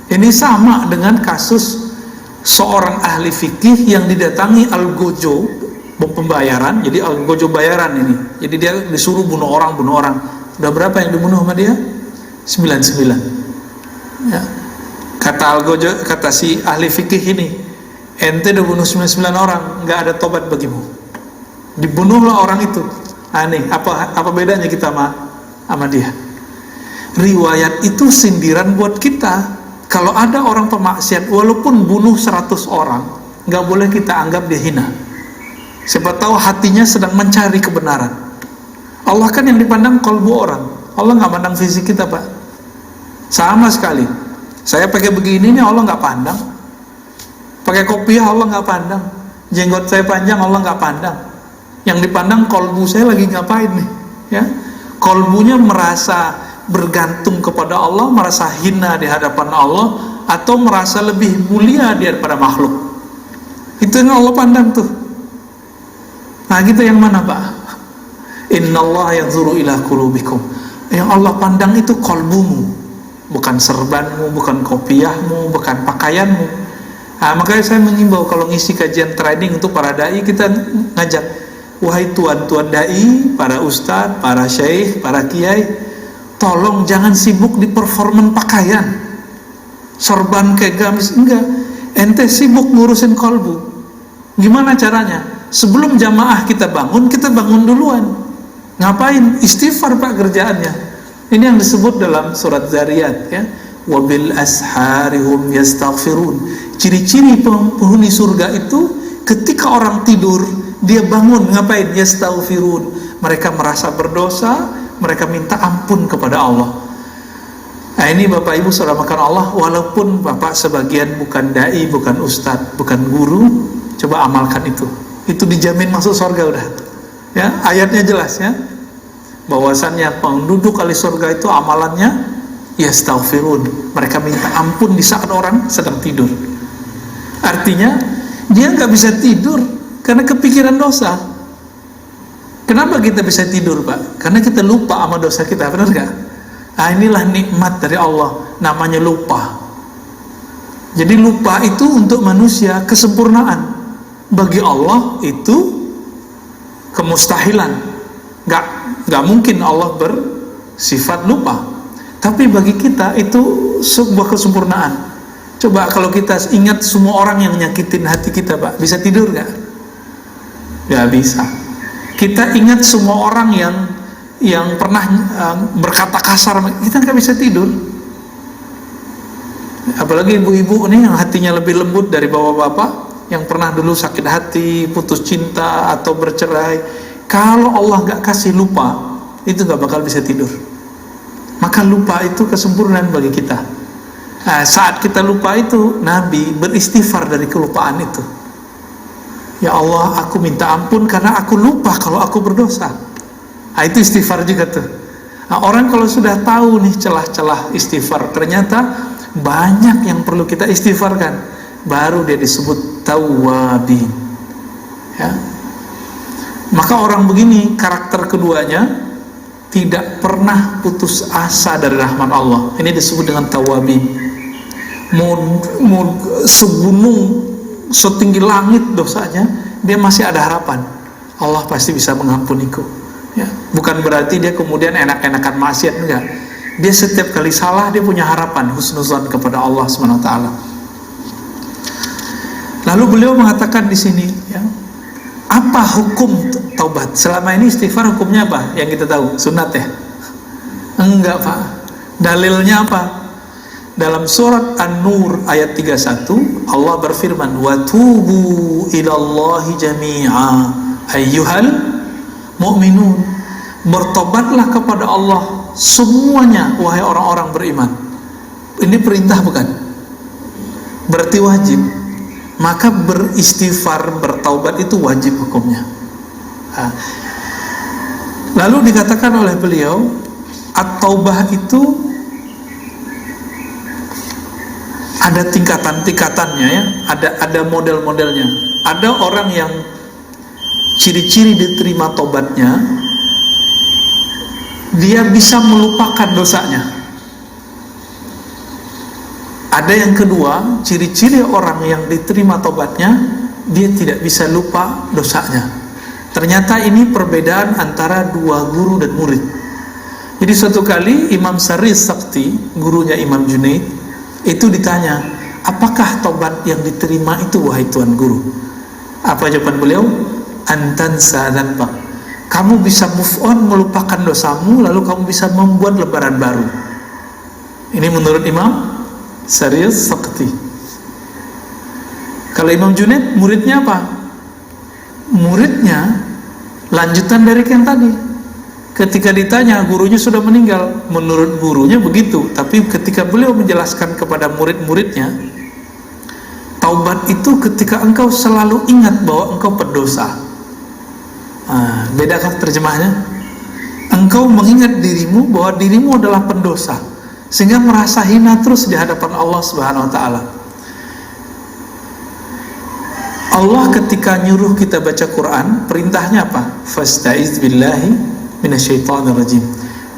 Ini sama dengan kasus seorang ahli fikih yang didatangi algojo pembayaran. Jadi algojo bayaran ini. Jadi dia disuruh bunuh orang. Udah berapa yang dibunuh sama dia? 99. Ya. Kata algojo, kata si ahli fikih ini, ente udah bunuh 99 orang, nggak ada tobat bagimu. Dibunuhlah orang itu. Aneh, apa bedanya kita sama dia? Riwayat itu sindiran buat kita. Kalau ada orang pemaksiat, walaupun bunuh 100 orang, nggak boleh kita anggap dia hina. Siapa tahu hatinya sedang mencari kebenaran. Allah kan yang dipandang kalbu orang. Allah nggak pandang fisik kita, Pak. Sama sekali. Saya pakai begini nih, Allah nggak pandang. Pakai kopiah, Allah nggak pandang. Jenggot saya panjang, Allah nggak pandang. Yang dipandang kalbu saya lagi ngapain nih, ya? Kalbunya merasa bergantung kepada Allah, merasa hina di hadapan Allah, atau merasa lebih mulia daripada makhluk. Itu yang Allah pandang tuh. Nah, kita yang mana, Pak? Innallaha yanzuru ila qulubikum. Yang Allah pandang itu kalbumu, bukan serbanmu, bukan kopiahmu, bukan pakaianmu. Nah, makanya saya mengimbau kalau ngisi kajian training untuk para dai, kita ngajak, wahai tuan-tuan dai, para ustadz, para syekh, para kiai, tolong jangan sibuk di performan pakaian, sorban kayak gamis, enggak. Ente sibuk ngurusin kolbu. Gimana caranya? Sebelum jamaah kita bangun duluan. Ngapain? Istighfar, Pak, kerjaannya. Ini yang disebut dalam surat Zariyat, ya. Wabil asharihum yastaghfirun. Ciri-ciri penghuni surga itu ketika orang tidur, dia bangun, ngapain? Yastaghfirun. Mereka merasa berdosa, mereka minta ampun kepada Allah. Nah, ini Bapak Ibu saudara makan Allah, walaupun Bapak sebagian bukan dai, bukan ustadz, bukan guru, coba amalkan itu. Itu dijamin masuk surga udah. Ya, ayatnya jelas, ya. Bahwasannya penduduk ahli surga itu amalannya yastaghfirun. Mereka minta ampun di saat orang sedang tidur. Artinya dia nggak bisa tidur karena kepikiran dosa. Kenapa kita bisa tidur, Pak? Karena kita lupa sama dosa kita, benar nggak? Nah, inilah nikmat dari Allah, namanya lupa. Jadi lupa itu untuk manusia kesempurnaan. Bagi Allah itu kemustahilan. Nggak mungkin Allah bersifat lupa. Tapi bagi kita itu sebuah kesempurnaan. Coba kalau kita ingat semua orang yang nyakitin hati kita, Pak, bisa tidur nggak? Nggak bisa. Kita ingat semua orang yang pernah berkata kasar, kita nggak bisa tidur. Apalagi ibu-ibu nih yang hatinya lebih lembut dari bapak-bapak yang pernah dulu sakit hati, putus cinta atau bercerai. Kalau Allah nggak kasih lupa, itu nggak bakal bisa tidur. Maka lupa itu kesempurnaan bagi kita. Nah, saat kita lupa itu, Nabi beristighfar dari kelupaan itu. Ya Allah, aku minta ampun karena aku lupa kalau aku berdosa. Nah, itu istighfar juga tuh. Nah, orang kalau sudah tahu nih celah-celah istighfar, ternyata banyak yang perlu kita istighfarkan. baru dia disebut tawwabin. Ya. Maka orang begini karakter keduanya tidak pernah putus asa dari rahmat Allah. Ini disebut dengan tawwabin. Mau segunung, setinggi langit dosanya, dia masih ada harapan. Allah pasti bisa mengampuniku. Ya. Bukan berarti dia kemudian enak-enakan maksiat, enggak. Dia setiap kali salah dia punya harapan husnuzan kepada Allah SWT. Lalu beliau mengatakan di sini, ya, apa hukum taubat? Selama ini istighfar hukumnya apa? Yang kita tahu, sunat ya? Enggak Pak. Dalilnya apa? Dalam surat An-Nur ayat 31 Allah berfirman, wa tubu ilallahi jami'a ayyuhal mu'minun. Bertobatlah kepada Allah semuanya wahai orang-orang beriman. Ini perintah bukan? Berarti wajib. Maka beristighfar, bertaubat itu wajib hukumnya. Lalu dikatakan oleh beliau, at-taubah itu ada tingkatan-tingkatannya ya, ada model-modelnya. Ada orang yang ciri-ciri diterima taubatnya, dia bisa melupakan dosanya. Ada yang kedua, ciri-ciri orang yang diterima taubatnya, dia tidak bisa lupa dosanya. Ternyata ini perbedaan antara dua guru dan murid. Jadi suatu kali Imam Saris Sakti, gurunya Imam Junaid, itu ditanya, apakah taubat yang diterima itu wahai Tuan Guru? Apa jawaban beliau? Antansa dzanbak. Kamu bisa move on, melupakan dosamu, lalu kamu bisa membuat lembaran baru. Ini menurut Imam Saris Sakti. Kalau Imam Junaid, muridnya apa? Muridnya lanjutan dari yang tadi. Ketika ditanya, gurunya sudah meninggal. Menurut gurunya begitu. Tapi ketika beliau menjelaskan kepada murid-muridnya, taubat itu ketika engkau selalu ingat bahwa engkau pendosa. Bedakah terjemahnya? Engkau mengingat dirimu bahwa dirimu adalah pendosa, sehingga merasa hina terus di hadapan Allah Subhanahu wa ta'ala. Allah ketika nyuruh kita baca Quran, perintahnya apa? Fasta'iz billahi minasyaitonir rajim.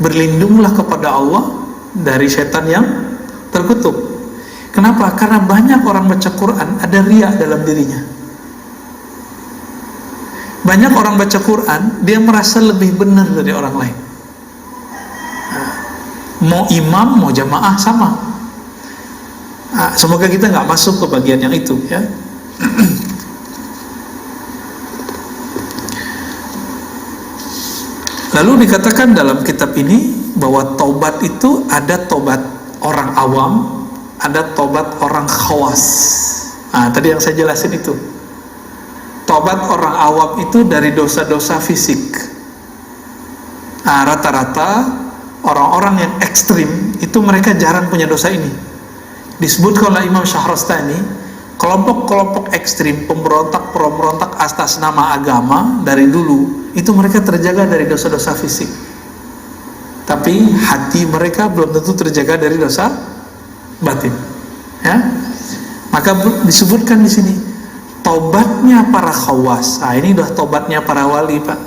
Berlindunglah kepada Allah dari syaitan yang terkutuk. Kenapa? Karena banyak orang baca Quran ada riya dalam dirinya. Banyak orang baca Quran, dia merasa lebih benar dari orang lain. Mau imam, mau jamaah sama. Semoga kita nggak masuk ke bagian yang itu, ya. Lalu dikatakan dalam kitab ini bahwa taubat itu ada taubat orang awam, ada taubat orang khawas. Tadi yang saya jelasin itu. Taubat orang awam itu dari dosa-dosa fisik. Rata-rata orang-orang yang ekstrim itu mereka jarang punya dosa ini. Disebutkan oleh Imam Syahrastani, kelompok-kelompok ekstrim, pemberontak atas nama agama dari dulu, itu mereka terjaga dari dosa-dosa fisik. Tapi hati mereka belum tentu terjaga dari dosa batin. Ya? Maka disebutkan di sini, taubatnya para khawas. Ini udah taubatnya para wali, Pak.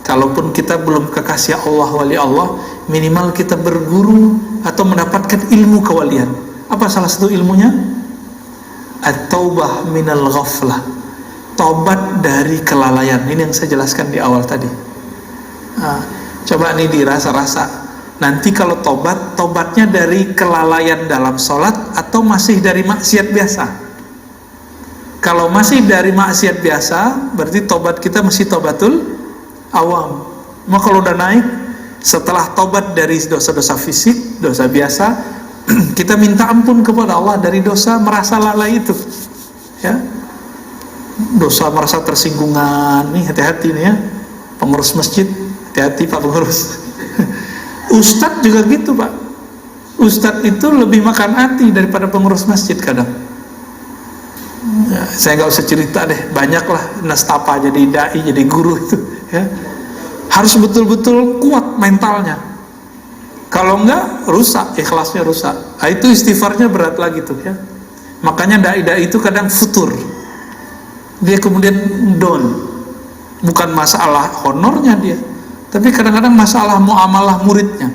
Kalaupun kita belum kekasih Allah, wali Allah, minimal kita berguru atau mendapatkan ilmu kewalian. Apa salah satu ilmunya? At-taubah minal ghaflah. Taubat dari kelalaian. Ini yang saya jelaskan di awal tadi. Coba nih dirasa-rasa. Nanti kalau tobatnya dari kelalaian dalam sholat atau masih dari maksiat biasa? Kalau masih dari maksiat biasa, berarti tobat kita masih tobatul awam. Maka kalau udah naik, setelah tobat dari dosa-dosa fisik, dosa biasa, kita minta ampun kepada Allah dari dosa merasa lalai itu, ya. Dosa merasa tersinggungan, nih hati-hati nih ya, pengurus masjid, hati-hati Pak pengurus. Ustadz juga gitu Pak. Ustadz itu lebih makan hati daripada pengurus masjid kadang. Ya, saya nggak usah cerita deh, banyaklah nastapa jadi dai, jadi guru itu, ya. Harus betul-betul kuat mentalnya. Kalau enggak, rusak, ikhlasnya rusak. Itu istighfarnya berat lagi tuh, ya. Makanya dai-dai itu kadang futur, dia kemudian down. Bukan masalah honornya dia, tapi kadang-kadang masalah muamalah muridnya.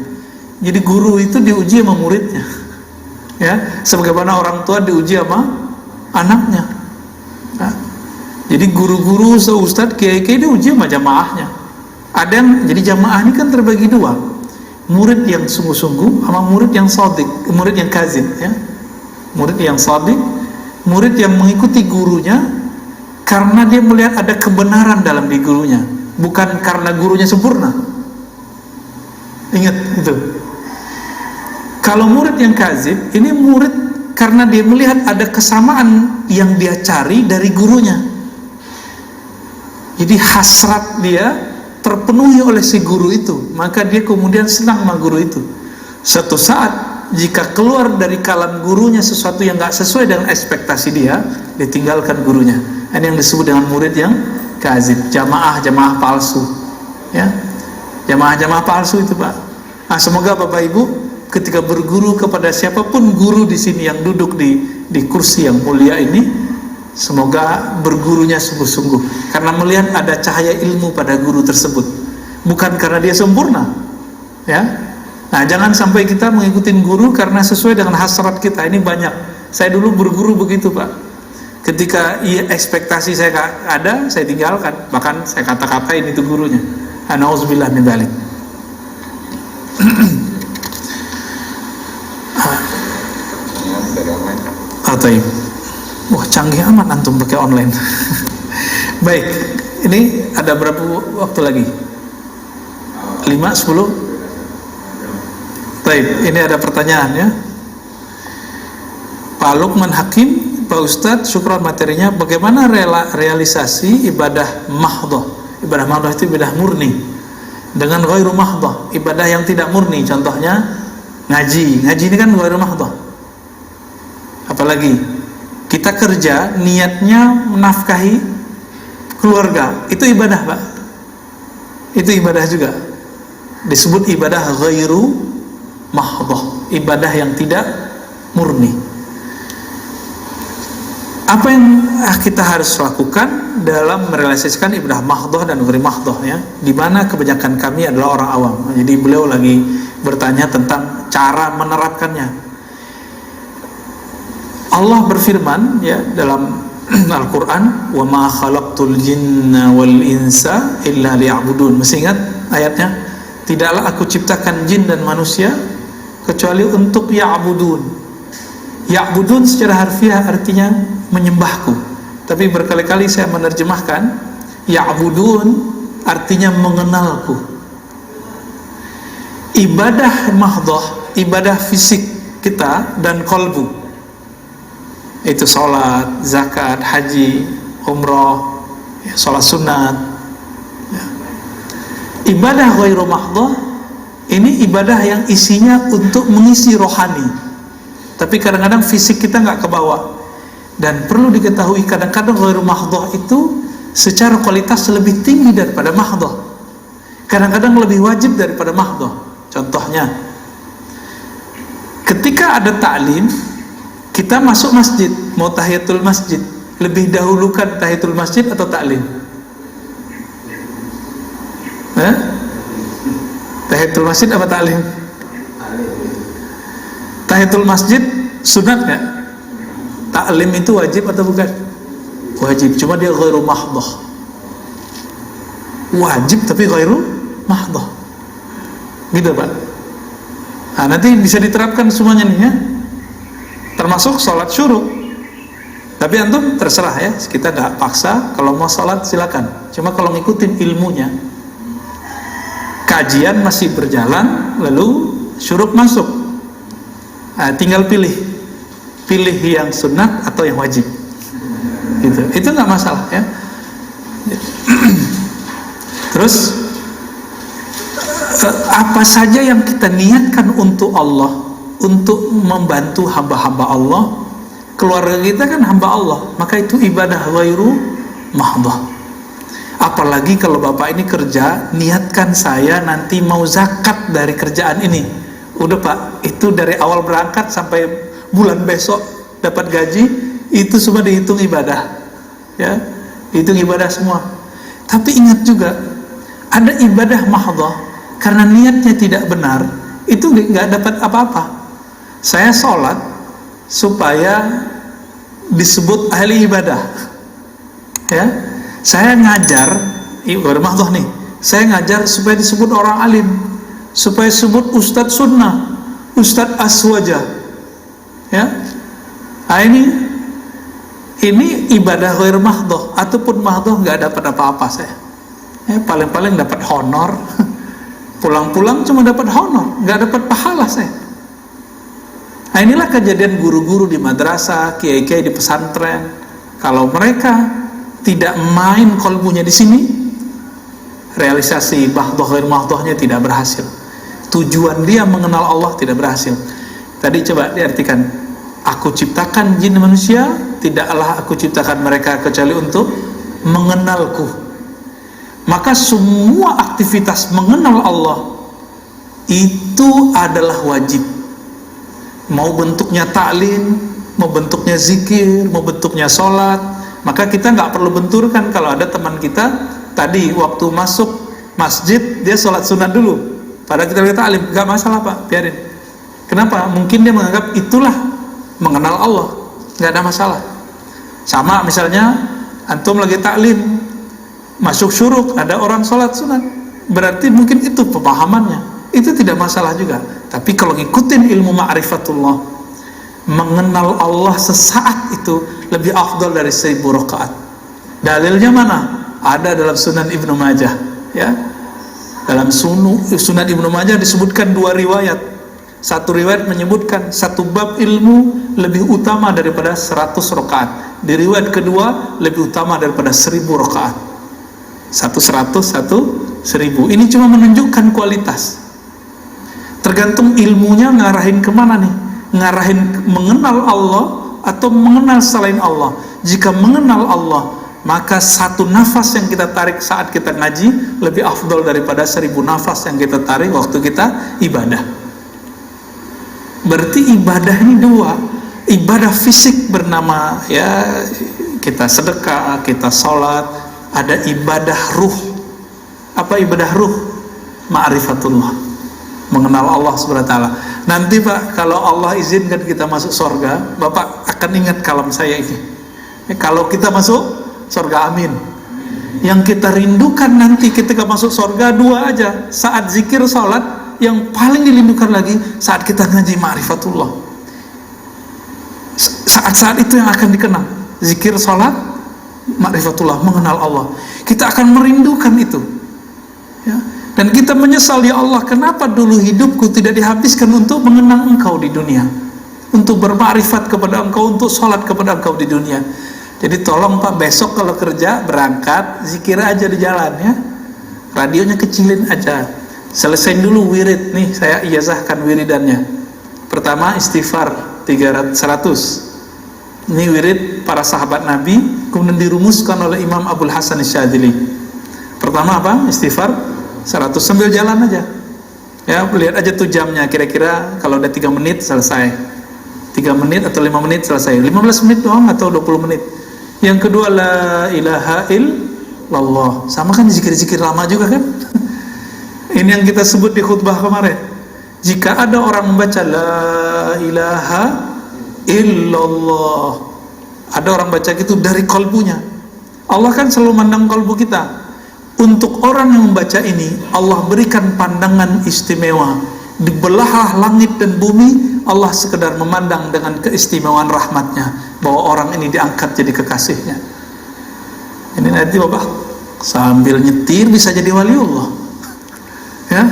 Jadi guru itu diuji sama muridnya, ya, sebagaimana orang tua diuji sama anaknya. Nah, jadi guru-guru, ustadz, kiai-kiai diuji sama jamaahnya. Ada yang jadi jamaah ini kan terbagi dua, murid yang sungguh-sungguh sama murid yang shadiq, murid yang kazib, ya. Murid yang shadiq, murid yang mengikuti gurunya karena dia melihat ada kebenaran dalam diri gurunya, bukan karena gurunya sempurna. Ingat itu. Kalau murid yang kazib, ini murid karena dia melihat ada kesamaan yang dia cari dari gurunya. Jadi hasrat dia terpenuhi oleh si guru itu, maka dia kemudian senang sama guru itu. Suatu saat jika keluar dari kalam gurunya sesuatu yang gak sesuai dengan ekspektasi dia, ditinggalkan gurunya. Ini yang disebut dengan murid yang kazib, jamaah palsu, ya, jamaah palsu itu, Pak. Nah, semoga Bapak Ibu ketika berguru kepada siapapun guru di sini yang duduk di kursi yang mulia ini, semoga bergurunya sungguh-sungguh karena melihat ada cahaya ilmu pada guru tersebut, bukan karena dia sempurna, ya. Nah, jangan sampai kita mengikuti guru karena sesuai dengan hasrat kita. Ini banyak. Saya dulu berguru begitu, Pak. Ketika ekspektasi saya gak ada, saya tinggalkan. Bahkan saya kata-katain itu gurunya. Nauzubillah min dzalik. Taib. Wah, canggih amat antum pakai online. Baik, ini ada berapa waktu lagi? 5, 10? Baik, ini ada pertanyaan, ya. Pak Lukman Hakim, Pak Ustadz, syukron materinya. Bagaimana realisasi ibadah mahdhah? Ibadah mahdhah itu ibadah murni dengan ghairu mahdhah, ibadah yang tidak murni. Contohnya ngaji ini kan ghairu mahdhah. Apalagi kita kerja niatnya menafkahi keluarga, itu ibadah, Pak. Itu ibadah juga, disebut ibadah ghairu mahdhah, ibadah yang tidak murni. Apa yang kita harus lakukan dalam merealisasikan ibadah mahdhah dan ghairu mahdhah, ya? Di mana kebanyakan kami adalah orang awam. Jadi beliau lagi bertanya tentang cara menerapkannya. Allah berfirman, ya, dalam Al-Quran, wa ma khalaqtul jinna wal insa illa liya'budun. Masih ingat ayatnya? Tidaklah aku ciptakan jin dan manusia kecuali untuk ya'budun. Ya'budun secara harfiah artinya menyembahku, tapi berkali-kali saya menerjemahkan ya'budun artinya mengenalku. Ibadah mahdhah, ibadah fisik kita dan kolbu, itu sholat, zakat, haji, umroh, ya, sholat sunat, ya. Ibadah ghairu mahdhah ini ibadah yang isinya untuk mengisi rohani, tapi kadang-kadang fisik kita nggak kebawa. Dan perlu diketahui, kadang-kadang ghairu mahdhah itu secara kualitas lebih tinggi daripada mahdhah, kadang-kadang lebih wajib daripada mahdhah. Contohnya, ketika ada ta'lim, kita masuk masjid, mau tahiyatul masjid, lebih dahulukan tahiyatul masjid atau ta'lim? Tahiyatul masjid apa ta'lim? Tahiyatul masjid sunat nggak? Ta'lim itu wajib atau bukan? Wajib, cuma dia ghairu mahdhah. Wajib tapi ghairu mahdhah, gitu, Pak. Nah, nanti bisa diterapkan semuanya nih, ya, termasuk sholat syuruk. Tapi antum terserah, ya, kita gak paksa. Kalau mau sholat silakan, cuma kalau ngikutin ilmunya, kajian masih berjalan lalu syuruk masuk, nah, tinggal pilih yang sunat atau yang wajib, gitu. Itu gak masalah, ya. Terus apa saja yang kita niatkan untuk Allah, untuk membantu hamba-hamba Allah, keluarga kita kan hamba Allah, maka itu ibadah ghairu mahdhah. Apalagi kalau bapak ini kerja, niatkan saya nanti mau zakat dari kerjaan ini. Udah, Pak, itu dari awal berangkat sampai bulan besok dapat gaji, itu semua dihitung ibadah, ya, dihitung ibadah semua. Tapi ingat juga, ada ibadah mahdhah karena niatnya tidak benar, itu nggak dapat apa-apa. Saya sholat supaya disebut ahli ibadah, ya. Saya ngajar ibadah mahdhah nih, saya ngajar supaya disebut orang alim, supaya disebut ustadz sunnah, ustadz aswaja, ya. Nah, ini ibadah ghair mahdhah, ataupun mahdhah nggak dapat apa-apa saya, ya, paling-paling dapat honor, pulang-pulang cuma dapat honor, nggak dapat pahala saya. Nah, inilah kejadian guru-guru di madrasah, kiai-kiai di pesantren. Kalau mereka tidak main kolbunya di sini, realisasi mahdhah ghair mahdhahnya tidak berhasil. Tujuan dia mengenal Allah tidak berhasil. Tadi coba diartikan, aku ciptakan jin manusia, tidaklah aku ciptakan mereka kecuali untuk mengenalku. Maka semua aktivitas mengenal Allah itu adalah wajib. Mau bentuknya ta'lim, mau bentuknya zikir, mau bentuknya sholat, maka kita nggak perlu benturkan. Kalau ada teman kita tadi waktu masuk masjid dia sholat sunat dulu, padahal kita lihat ta'lim, nggak masalah Pak, biarin. Kenapa? Mungkin dia menganggap itulah mengenal Allah, nggak ada masalah. Sama misalnya antum lagi ta'lim, masuk syuruk, ada orang sholat sunat, berarti mungkin itu pemahamannya, itu tidak masalah juga. Tapi kalau ngikutin ilmu ma'rifatullah, mengenal Allah sesaat itu lebih afdal dari 1000 rakaat. Dalilnya mana? Ada dalam Sunan Ibnu Majah, ya. Dalam Sunan Ibnu Majah disebutkan 2 riwayat. Satu riwayat menyebutkan satu bab ilmu lebih utama daripada 100 rakaat. Di riwayat kedua lebih utama daripada 1000 rakaat. Satu 100, satu 1000. Ini cuma menunjukkan kualitas. Tergantung ilmunya ngarahin kemana nih, ngarahin mengenal Allah atau mengenal selain Allah. Jika mengenal Allah, maka satu nafas yang kita tarik saat kita ngaji lebih afdal daripada 1000 nafas yang kita tarik waktu kita ibadah. Berarti ibadah ini 2, ibadah fisik bernama, ya, kita sedekah, kita sholat. Ada ibadah ruh. Apa ibadah ruh? Ma'rifatullah, mengenal Allah subhanahu wa ta'ala. Nanti Pak, kalau Allah izinkan kita masuk surga, Bapak akan ingat kalam saya ini. Kalau kita masuk surga, amin. Yang kita rindukan nanti ketika masuk surga 2 aja. Saat zikir sholat, yang paling dirindukan lagi saat kita ngaji ma'rifatullah. Saat-saat itu yang akan dikenang. Zikir sholat, ma'rifatullah, mengenal Allah. Kita akan merindukan itu, ya. Dan kita menyesal, ya Allah, kenapa dulu hidupku tidak dihabiskan untuk mengenang Engkau di dunia, untuk bermakrifat kepada Engkau, untuk sholat kepada Engkau di dunia. Jadi tolong Pak, besok kalau kerja berangkat zikir aja di jalan, ya, radionya kecilin aja. Selesain dulu wirid nih, saya ijazahkan wiridannya. Pertama istighfar 100. Ini wirid para sahabat Nabi, kemudian dirumuskan oleh Imam Abdul Hasan Asyadzili. Pertama apa? Istighfar 100, sambil jalan aja, ya, lihat aja tuh jamnya, kira-kira kalau udah 3 menit selesai, 3 menit atau 5 menit selesai, 15 menit doang atau 20 menit. Yang kedua, la ilaha illallah, sama kan zikir-zikir lama juga kan. Ini yang kita sebut di khutbah kemarin. Jika ada orang membaca la ilaha illallah, ada orang baca gitu dari kalbunya, Allah kan selalu mandang kalbu kita. Untuk orang yang membaca ini, Allah berikan pandangan istimewa. Di belahan langit dan bumi, Allah sekedar memandang dengan keistimewaan rahmatnya, bahwa orang ini diangkat jadi kekasihnya. Ini nanti Bapak sambil nyetir bisa jadi waliullah, ya.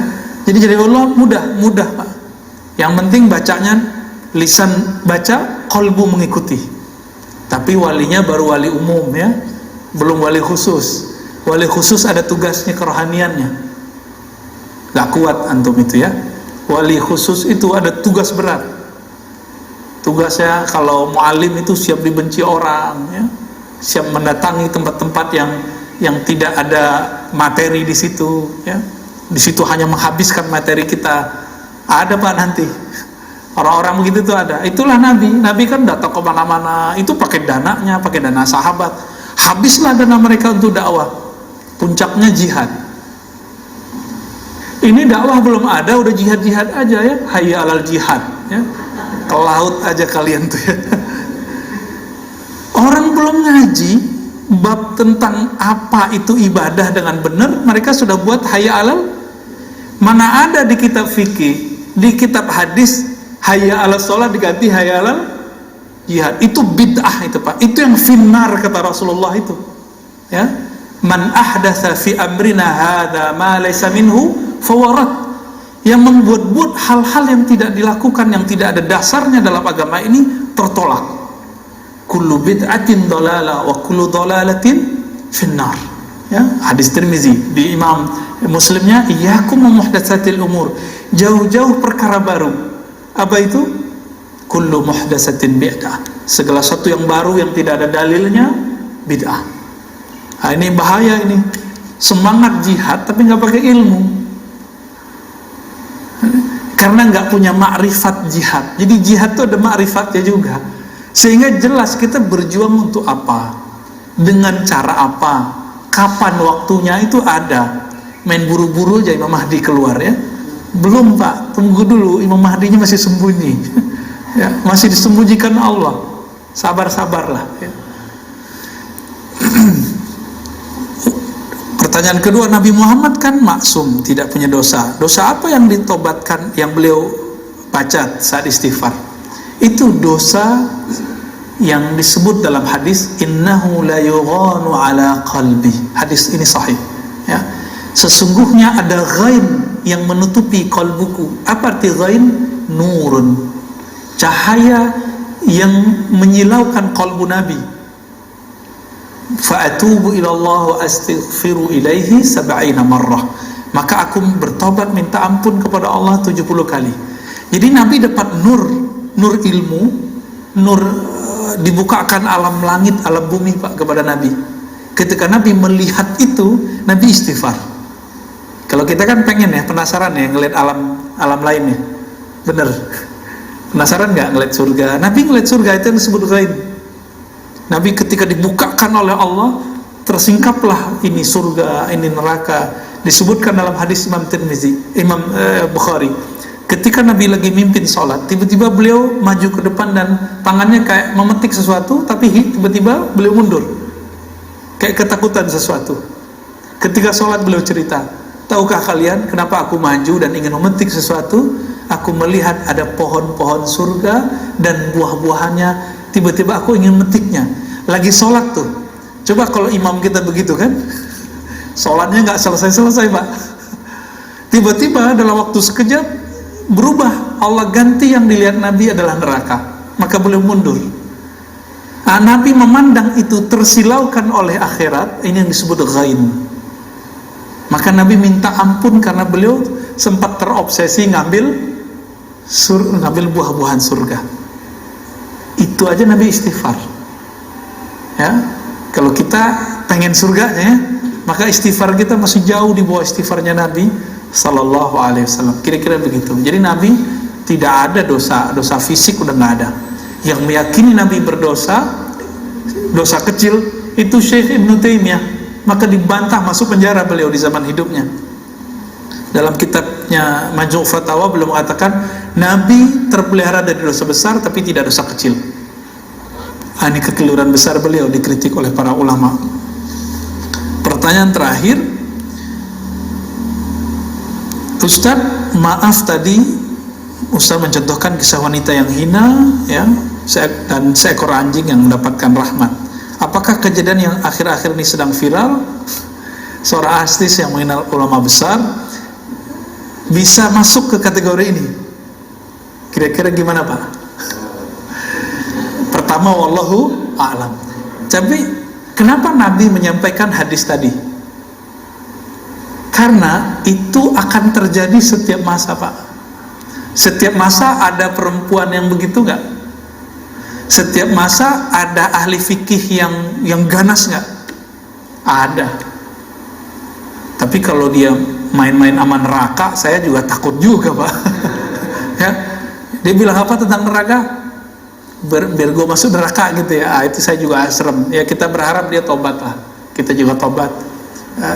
Jadi waliullah mudah Pak. Yang penting bacanya, lisan baca, qalbu mengikuti. Tapi walinya baru wali umum, ya, belum wali khusus. Wali khusus ada tugasnya, kerohaniannya. Gak kuat antum itu, ya. Wali khusus itu ada tugas berat. Tugasnya kalau mu'alim itu siap dibenci orang, ya, siap mendatangi tempat-tempat yang tidak ada materi di situ, ya. Di situ hanya menghabiskan materi kita. Ada Pak nanti Orang-orang begitu tuh ada. Itulah Nabi. Nabi kan datang ke mana-mana. Itu pakai dananya, pakai dana sahabat. Habislah dana mereka untuk dakwah. Puncaknya jihad. Ini dakwah belum ada, udah jihad-jihad aja ya. Hayya alal jihad ya. Ke laut aja kalian tuh ya. Orang belum ngaji bab tentang apa itu ibadah dengan benar, mereka sudah buat hayya alal. Mana ada di kitab fikih, di kitab hadis hayya alal sholat diganti hayya alal jihad. Itu bid'ah itu Pak. Itu yang finnar kata Rasulullah itu. Ya. Man ahdatsa fi amrina hadza ma laysa minhu fawarat. Yang membuat-buat hal-hal yang tidak dilakukan, yang tidak ada dasarnya dalam agama ini tertolak. Kullu bid'atin dalalah wa kullu dalalatin finnar. Ya, hadis Tirmizi. Di Imam Muslimnya, iyyakum muhdatsatil umur. Jauh-jauh perkara baru. Apa itu? Kullu muhdatsatin bid'ah. Segala sesuatu yang baru yang tidak ada dalilnya bid'ah. Nah, ini bahaya ini. Semangat jihad tapi nggak pakai ilmu. Karena nggak punya makrifat jihad. Jadi jihad itu ada makrifatnya juga. Sehingga jelas kita berjuang untuk apa, dengan cara apa, kapan waktunya itu ada. Main buru-buru aja Imam Mahdi keluar ya. Belum Pak, tunggu dulu, Imam Mahdinya masih sembunyi. Ya, masih disembunyikan Allah. Sabar-sabarlah ya. Pertanyaan kedua, Nabi Muhammad kan maksum, tidak punya dosa. Dosa apa yang ditobatkan, yang beliau baca saat istighfar? Itu dosa yang disebut dalam hadis innahu la yughanu ala qalbi. Hadis ini sahih ya. Sesungguhnya ada ghain yang menutupi qalbuku. Apa arti ghain? Nurun, cahaya yang menyilaukan qalbu Nabi. Fa'atubu ilallah wa astaghfiru ilaihi 70 marrah. Maka aku bertobat minta ampun kepada Allah 70 kali. Jadi Nabi dapat nur ilmu, nur dibukakan alam langit, alam bumi Pak kepada Nabi. Ketika Nabi melihat itu, Nabi istighfar. Kalau kita kan pengen ya, penasaran ya ngeliat alam lainnya. Bener. Penasaran nggak ngeliat surga? Nabi ngeliat surga itu yang disebut ghaib. Nabi ketika dibukakan oleh Allah, tersingkaplah ini surga, ini neraka. Disebutkan dalam hadis Imam Tirmizi, Imam Bukhari. Ketika Nabi lagi mimpin sholat, tiba-tiba beliau maju ke depan dan tangannya kayak memetik sesuatu, tapi tiba-tiba beliau mundur, kayak ketakutan sesuatu. Ketika sholat beliau cerita, tahukah kalian kenapa aku maju dan ingin memetik sesuatu? Aku melihat ada pohon-pohon surga dan buah-buahannya. Tiba-tiba aku ingin memetiknya. Lagi sholat tuh. Coba kalau imam kita begitu kan, sholatnya nggak selesai-selesai Pak. Tiba-tiba dalam waktu sekejap berubah. Allah ganti yang dilihat Nabi adalah neraka. Maka beliau mundur. Nah, Nabi memandang itu tersilaukan oleh akhirat. Ini yang disebut ghain. Maka Nabi minta ampun karena beliau sempat terobsesi ngambil buah-buahan surga. Itu aja Nabi istighfar ya. Kalau kita pengen surganya, maka istighfar kita masih jauh di bawah istighfarnya Nabi Sallallahu Alaihi Wasallam. Kira-kira begitu. Jadi Nabi tidak ada dosa fisik, udah nggak ada. Yang meyakini Nabi berdosa, dosa kecil, itu Syekh Ibn Taimiyah. Maka dibantah, masuk penjara beliau di zaman hidupnya. Dalam kitabnya Majmu' Fatawa beliau mengatakan Nabi terpelihara dari dosa besar tapi tidak dosa kecil. Ini kekeliruan besar beliau, dikritik oleh para ulama. Pertanyaan terakhir, Ustaz, maaf tadi Ustaz mencontohkan kisah wanita yang hina ya, dan seekor anjing yang mendapatkan rahmat. Apakah kejadian yang akhir-akhir ini sedang viral, seorang artis yang mengenal ulama besar bisa masuk ke kategori ini? Kira-kira gimana Pak? Pertama, wallahu a'lam. Tapi kenapa Nabi menyampaikan hadis tadi? Karena itu akan terjadi setiap masa Pak. Setiap masa ada perempuan yang begitu nggak? Setiap masa ada ahli fikih yang ganas nggak? Ada. Tapi kalau dia main-main sama neraka, saya juga takut juga Pak. Ya, Dia bilang apa tentang neraka? Biar gue masuk neraka gitu ya. Itu saya juga serem. Ya kita berharap dia tobat lah. Kita juga tobat.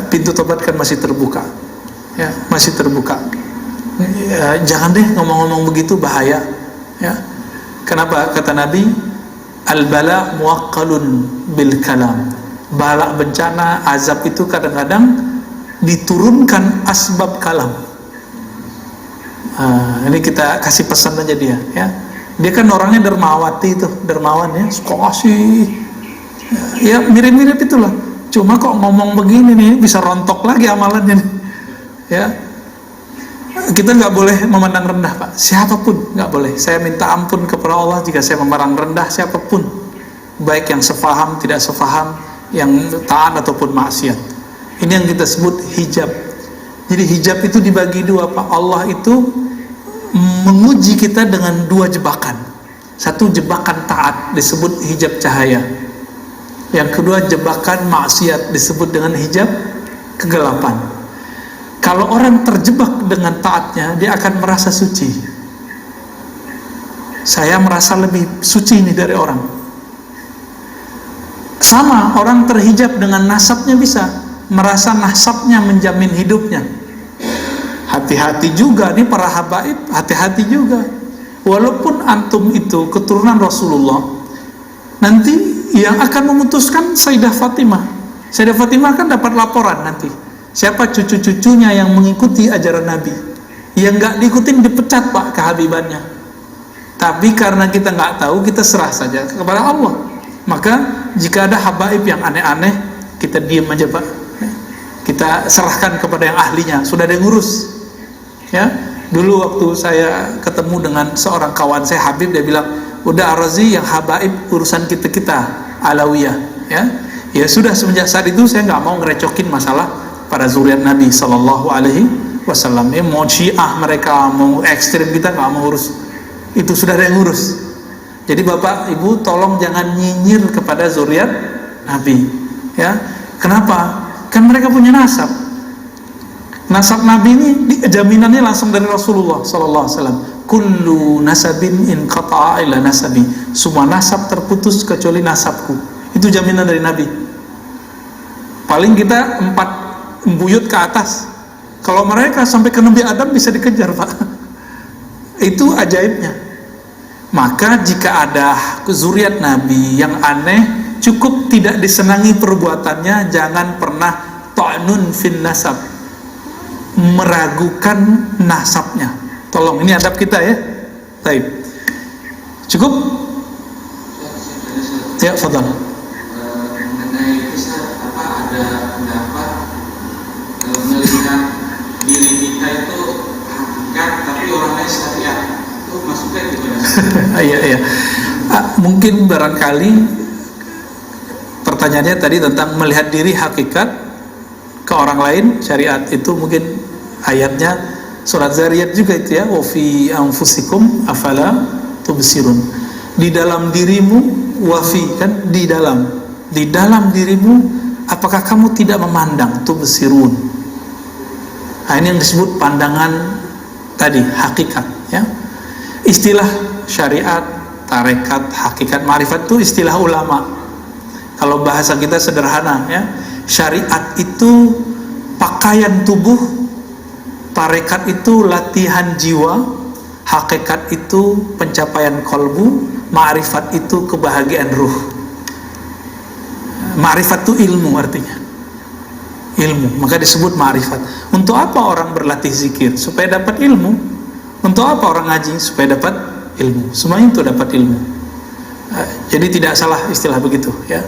Pintu tobat kan masih terbuka. Ya, masih terbuka. Ya, jangan deh ngomong-ngomong begitu, bahaya. Ya. Kenapa? Kata Nabi, al-bala muwaqqalun bil kalam. Bala, bencana, azab itu kadang-kadang diturunkan asbab kalam. Ini kita kasih pesan aja dia, ya. Dia kan orangnya dermawati itu, dermawan ya, suka ngasih. Ya mirip-mirip itulah. Cuma kok ngomong begini nih, bisa rontok lagi amalannya nih. Ya. Kita nggak boleh memandang rendah, Pak. Siapapun nggak boleh. Saya minta ampun kepada Allah jika saya memandang rendah siapapun, baik yang sefaham, tidak sefaham, yang taat ataupun maksiat. Ini yang kita sebut hijab. Jadi hijab itu dibagi dua, Pak. Allah itu menguji kita dengan dua jebakan. Satu, jebakan taat, disebut hijab cahaya. Yang kedua, jebakan maksiat, disebut dengan hijab kegelapan. Kalau orang terjebak dengan taatnya, dia akan merasa suci. Saya merasa lebih suci ini dari orang. Sama, orang terhijab dengan nasabnya bisa merasa nasabnya menjamin hidupnya. Hati-hati juga nih para habaib, hati-hati juga. Walaupun antum itu keturunan Rasulullah, nanti yang akan memutuskan Sayyidah Fatimah. Sayyidah Fatimah kan dapat laporan nanti. Siapa cucu-cucunya yang mengikuti ajaran Nabi? Yang nggak diikutin dipecat, Pak, kehabibannya. Tapi karena kita nggak tahu, kita serah saja kepada Allah. Maka jika ada habaib yang aneh-aneh, kita diam aja, Pak. Kita serahkan kepada yang ahlinya. Sudah ada yang ngurus. Ya, dulu waktu saya ketemu dengan seorang kawan saya Habib, dia bilang, udah Ar-Razi, yang habaib urusan kita Alawiyah. Ya sudah, semenjak saat itu saya nggak mau ngerecokin masalah para zuriat Nabi Sallallahu Alaihi Wasallam. Ya, mau Syiah mereka, mau ekstrim, kita nggak mau urus. Itu sudah ada yang urus. Jadi Bapak Ibu tolong jangan nyinyir kepada zuriat Nabi. Ya, kenapa? Kan mereka punya nasab. Nasab Nabi ini jaminannya langsung dari Rasulullah Sallallahu Alaihi Wasallam. Kullu nasabin in qata'a ila nasabi. Semua nasab terputus kecuali nasabku. Itu jaminan dari Nabi. Paling kita 4 buyut ke atas. Kalau mereka sampai ke Nabi Adam bisa dikejar, Pak. Itu ajaibnya. Maka jika ada zuriat Nabi yang aneh, cukup tidak disenangi perbuatannya, jangan pernah ta'nun fin nasab, meragukan nasabnya. Tolong, ini adab kita ya. Baik. Cukup? Ya, fadhal. Mengenai kisah ada pendapat melihat diri kita itu hakikat tapi orang lain syariat, itu maksudnya gimana? Iya. Mungkin barangkali pertanyaannya tadi tentang melihat diri hakikat ke orang lain syariat, itu mungkin ayatnya surat Zariyat juga itu ya, wa fi anfusikum afala tubsirun. Di dalam dirimu, wafi kan di dalam dirimu, apakah kamu tidak memandang? Tubsirun. Nah, ini yang disebut pandangan tadi, hakikat ya. Istilah syariat, tarekat, hakikat, ma'rifat itu istilah ulama. Kalau bahasa kita sederhana ya, syariat itu pakaian tubuh, tarekat itu latihan jiwa, hakikat itu pencapaian kolbu, ma'rifat itu kebahagiaan ruh. Ma'rifat itu ilmu artinya. Ilmu, maka disebut ma'rifat. Untuk apa orang berlatih zikir? Supaya dapat ilmu. Untuk apa orang ngaji? Supaya dapat ilmu. Semuanya itu dapat ilmu. Jadi tidak salah istilah begitu ya.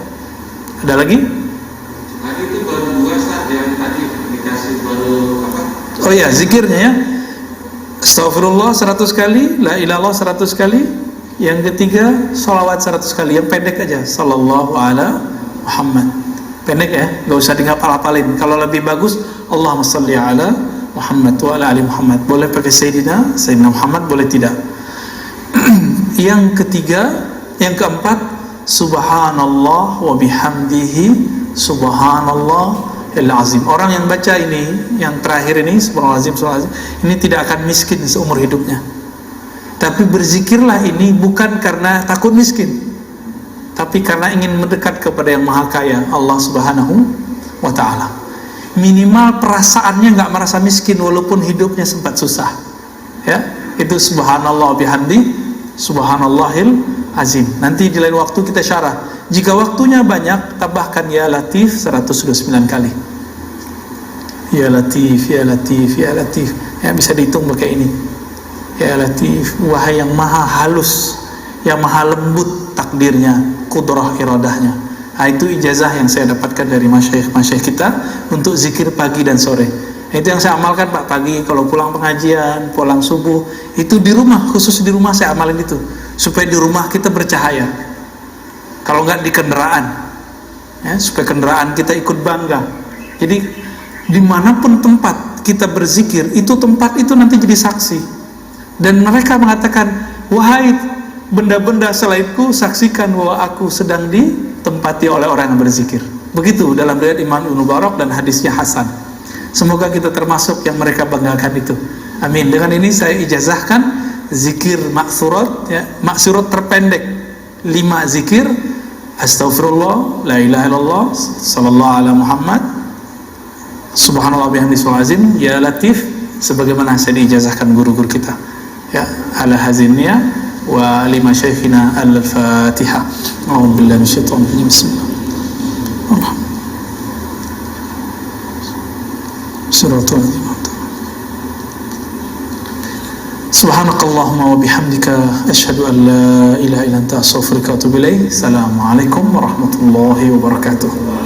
Ada lagi? Tadi itu baru 2 saat yang tadi dikasih baru apa? Oh ya, zikirnya ya. Astaghfirullah 100 kali, la ilallah 100 kali. Yang ketiga, sholawat 100 kali. Yang pendek aja, sallallahu ala Muhammad. Pendek ya, gak usah dihafal-hafalin. Kalau lebih bagus, Allahumma sholli ala Muhammad wa ala ali Muhammad. Boleh pakai Sayyidina Muhammad, boleh tidak. Yang ketiga, yang keempat, subhanallah wa bihamdihi subhanallah al-azim. Orang yang baca ini, yang terakhir ini, subhanallah azim, ini tidak akan miskin seumur hidupnya. Tapi berzikirlah ini bukan karena takut miskin, tapi karena ingin mendekat kepada yang maha kaya, Allah Subhanahu wa ta'ala. Minimal perasaannya nggak merasa miskin walaupun hidupnya sempat susah. Ya, itu subhanallah bihamdi, subhanallahil azim. Nanti di lain waktu kita syarah. Jika waktunya banyak, tambahkan ya latif 129 kali. Ya latif, ya latif, ya latif. Ya, bisa dihitung pakai ini. Ya latif, wahai yang maha halus, yang maha lembut takdirnya, kudrah iradahnya. Nah, itu ijazah yang saya dapatkan dari masyayikh kita untuk zikir pagi dan sore. Itu yang saya amalkan Pak, pagi kalau pulang pengajian, pulang subuh, itu di rumah, khusus di rumah saya amalin itu, supaya di rumah kita bercahaya. Kalau nggak di kendaraan, ya, supaya kendaraan kita ikut bangga. Jadi dimanapun tempat kita berzikir, itu tempat itu nanti jadi saksi. Dan mereka mengatakan, wahai benda-benda selainku, saksikan bahwa aku sedang ditempati oleh orang yang berzikir. Begitu dalam riwayat Imam Ibnu Barak dan hadisnya hasan. Semoga kita termasuk yang mereka banggakan itu. Amin. Dengan ini saya ijazahkan zikir maksurat, ya, maksurat terpendek 5 zikir. Astaghfirullah, la ilaha illallah, sallallahu ala Muhammad, subhanallah bihamdihi azim, ya latif, sebagaimana saya diijazahkan guru-guru kita. Ya, ala hazinnya wa lima syekhina al-Fatihah. A'udzu billahi minasyaitonir rajim. Bismillah. Suratul Subhanakallahumma wa bihamdika asyhadu an la ilaha illa anta astaghfiruka wa atubu ilaik. Assalamualaikum warahmatullahi wabarakatuh.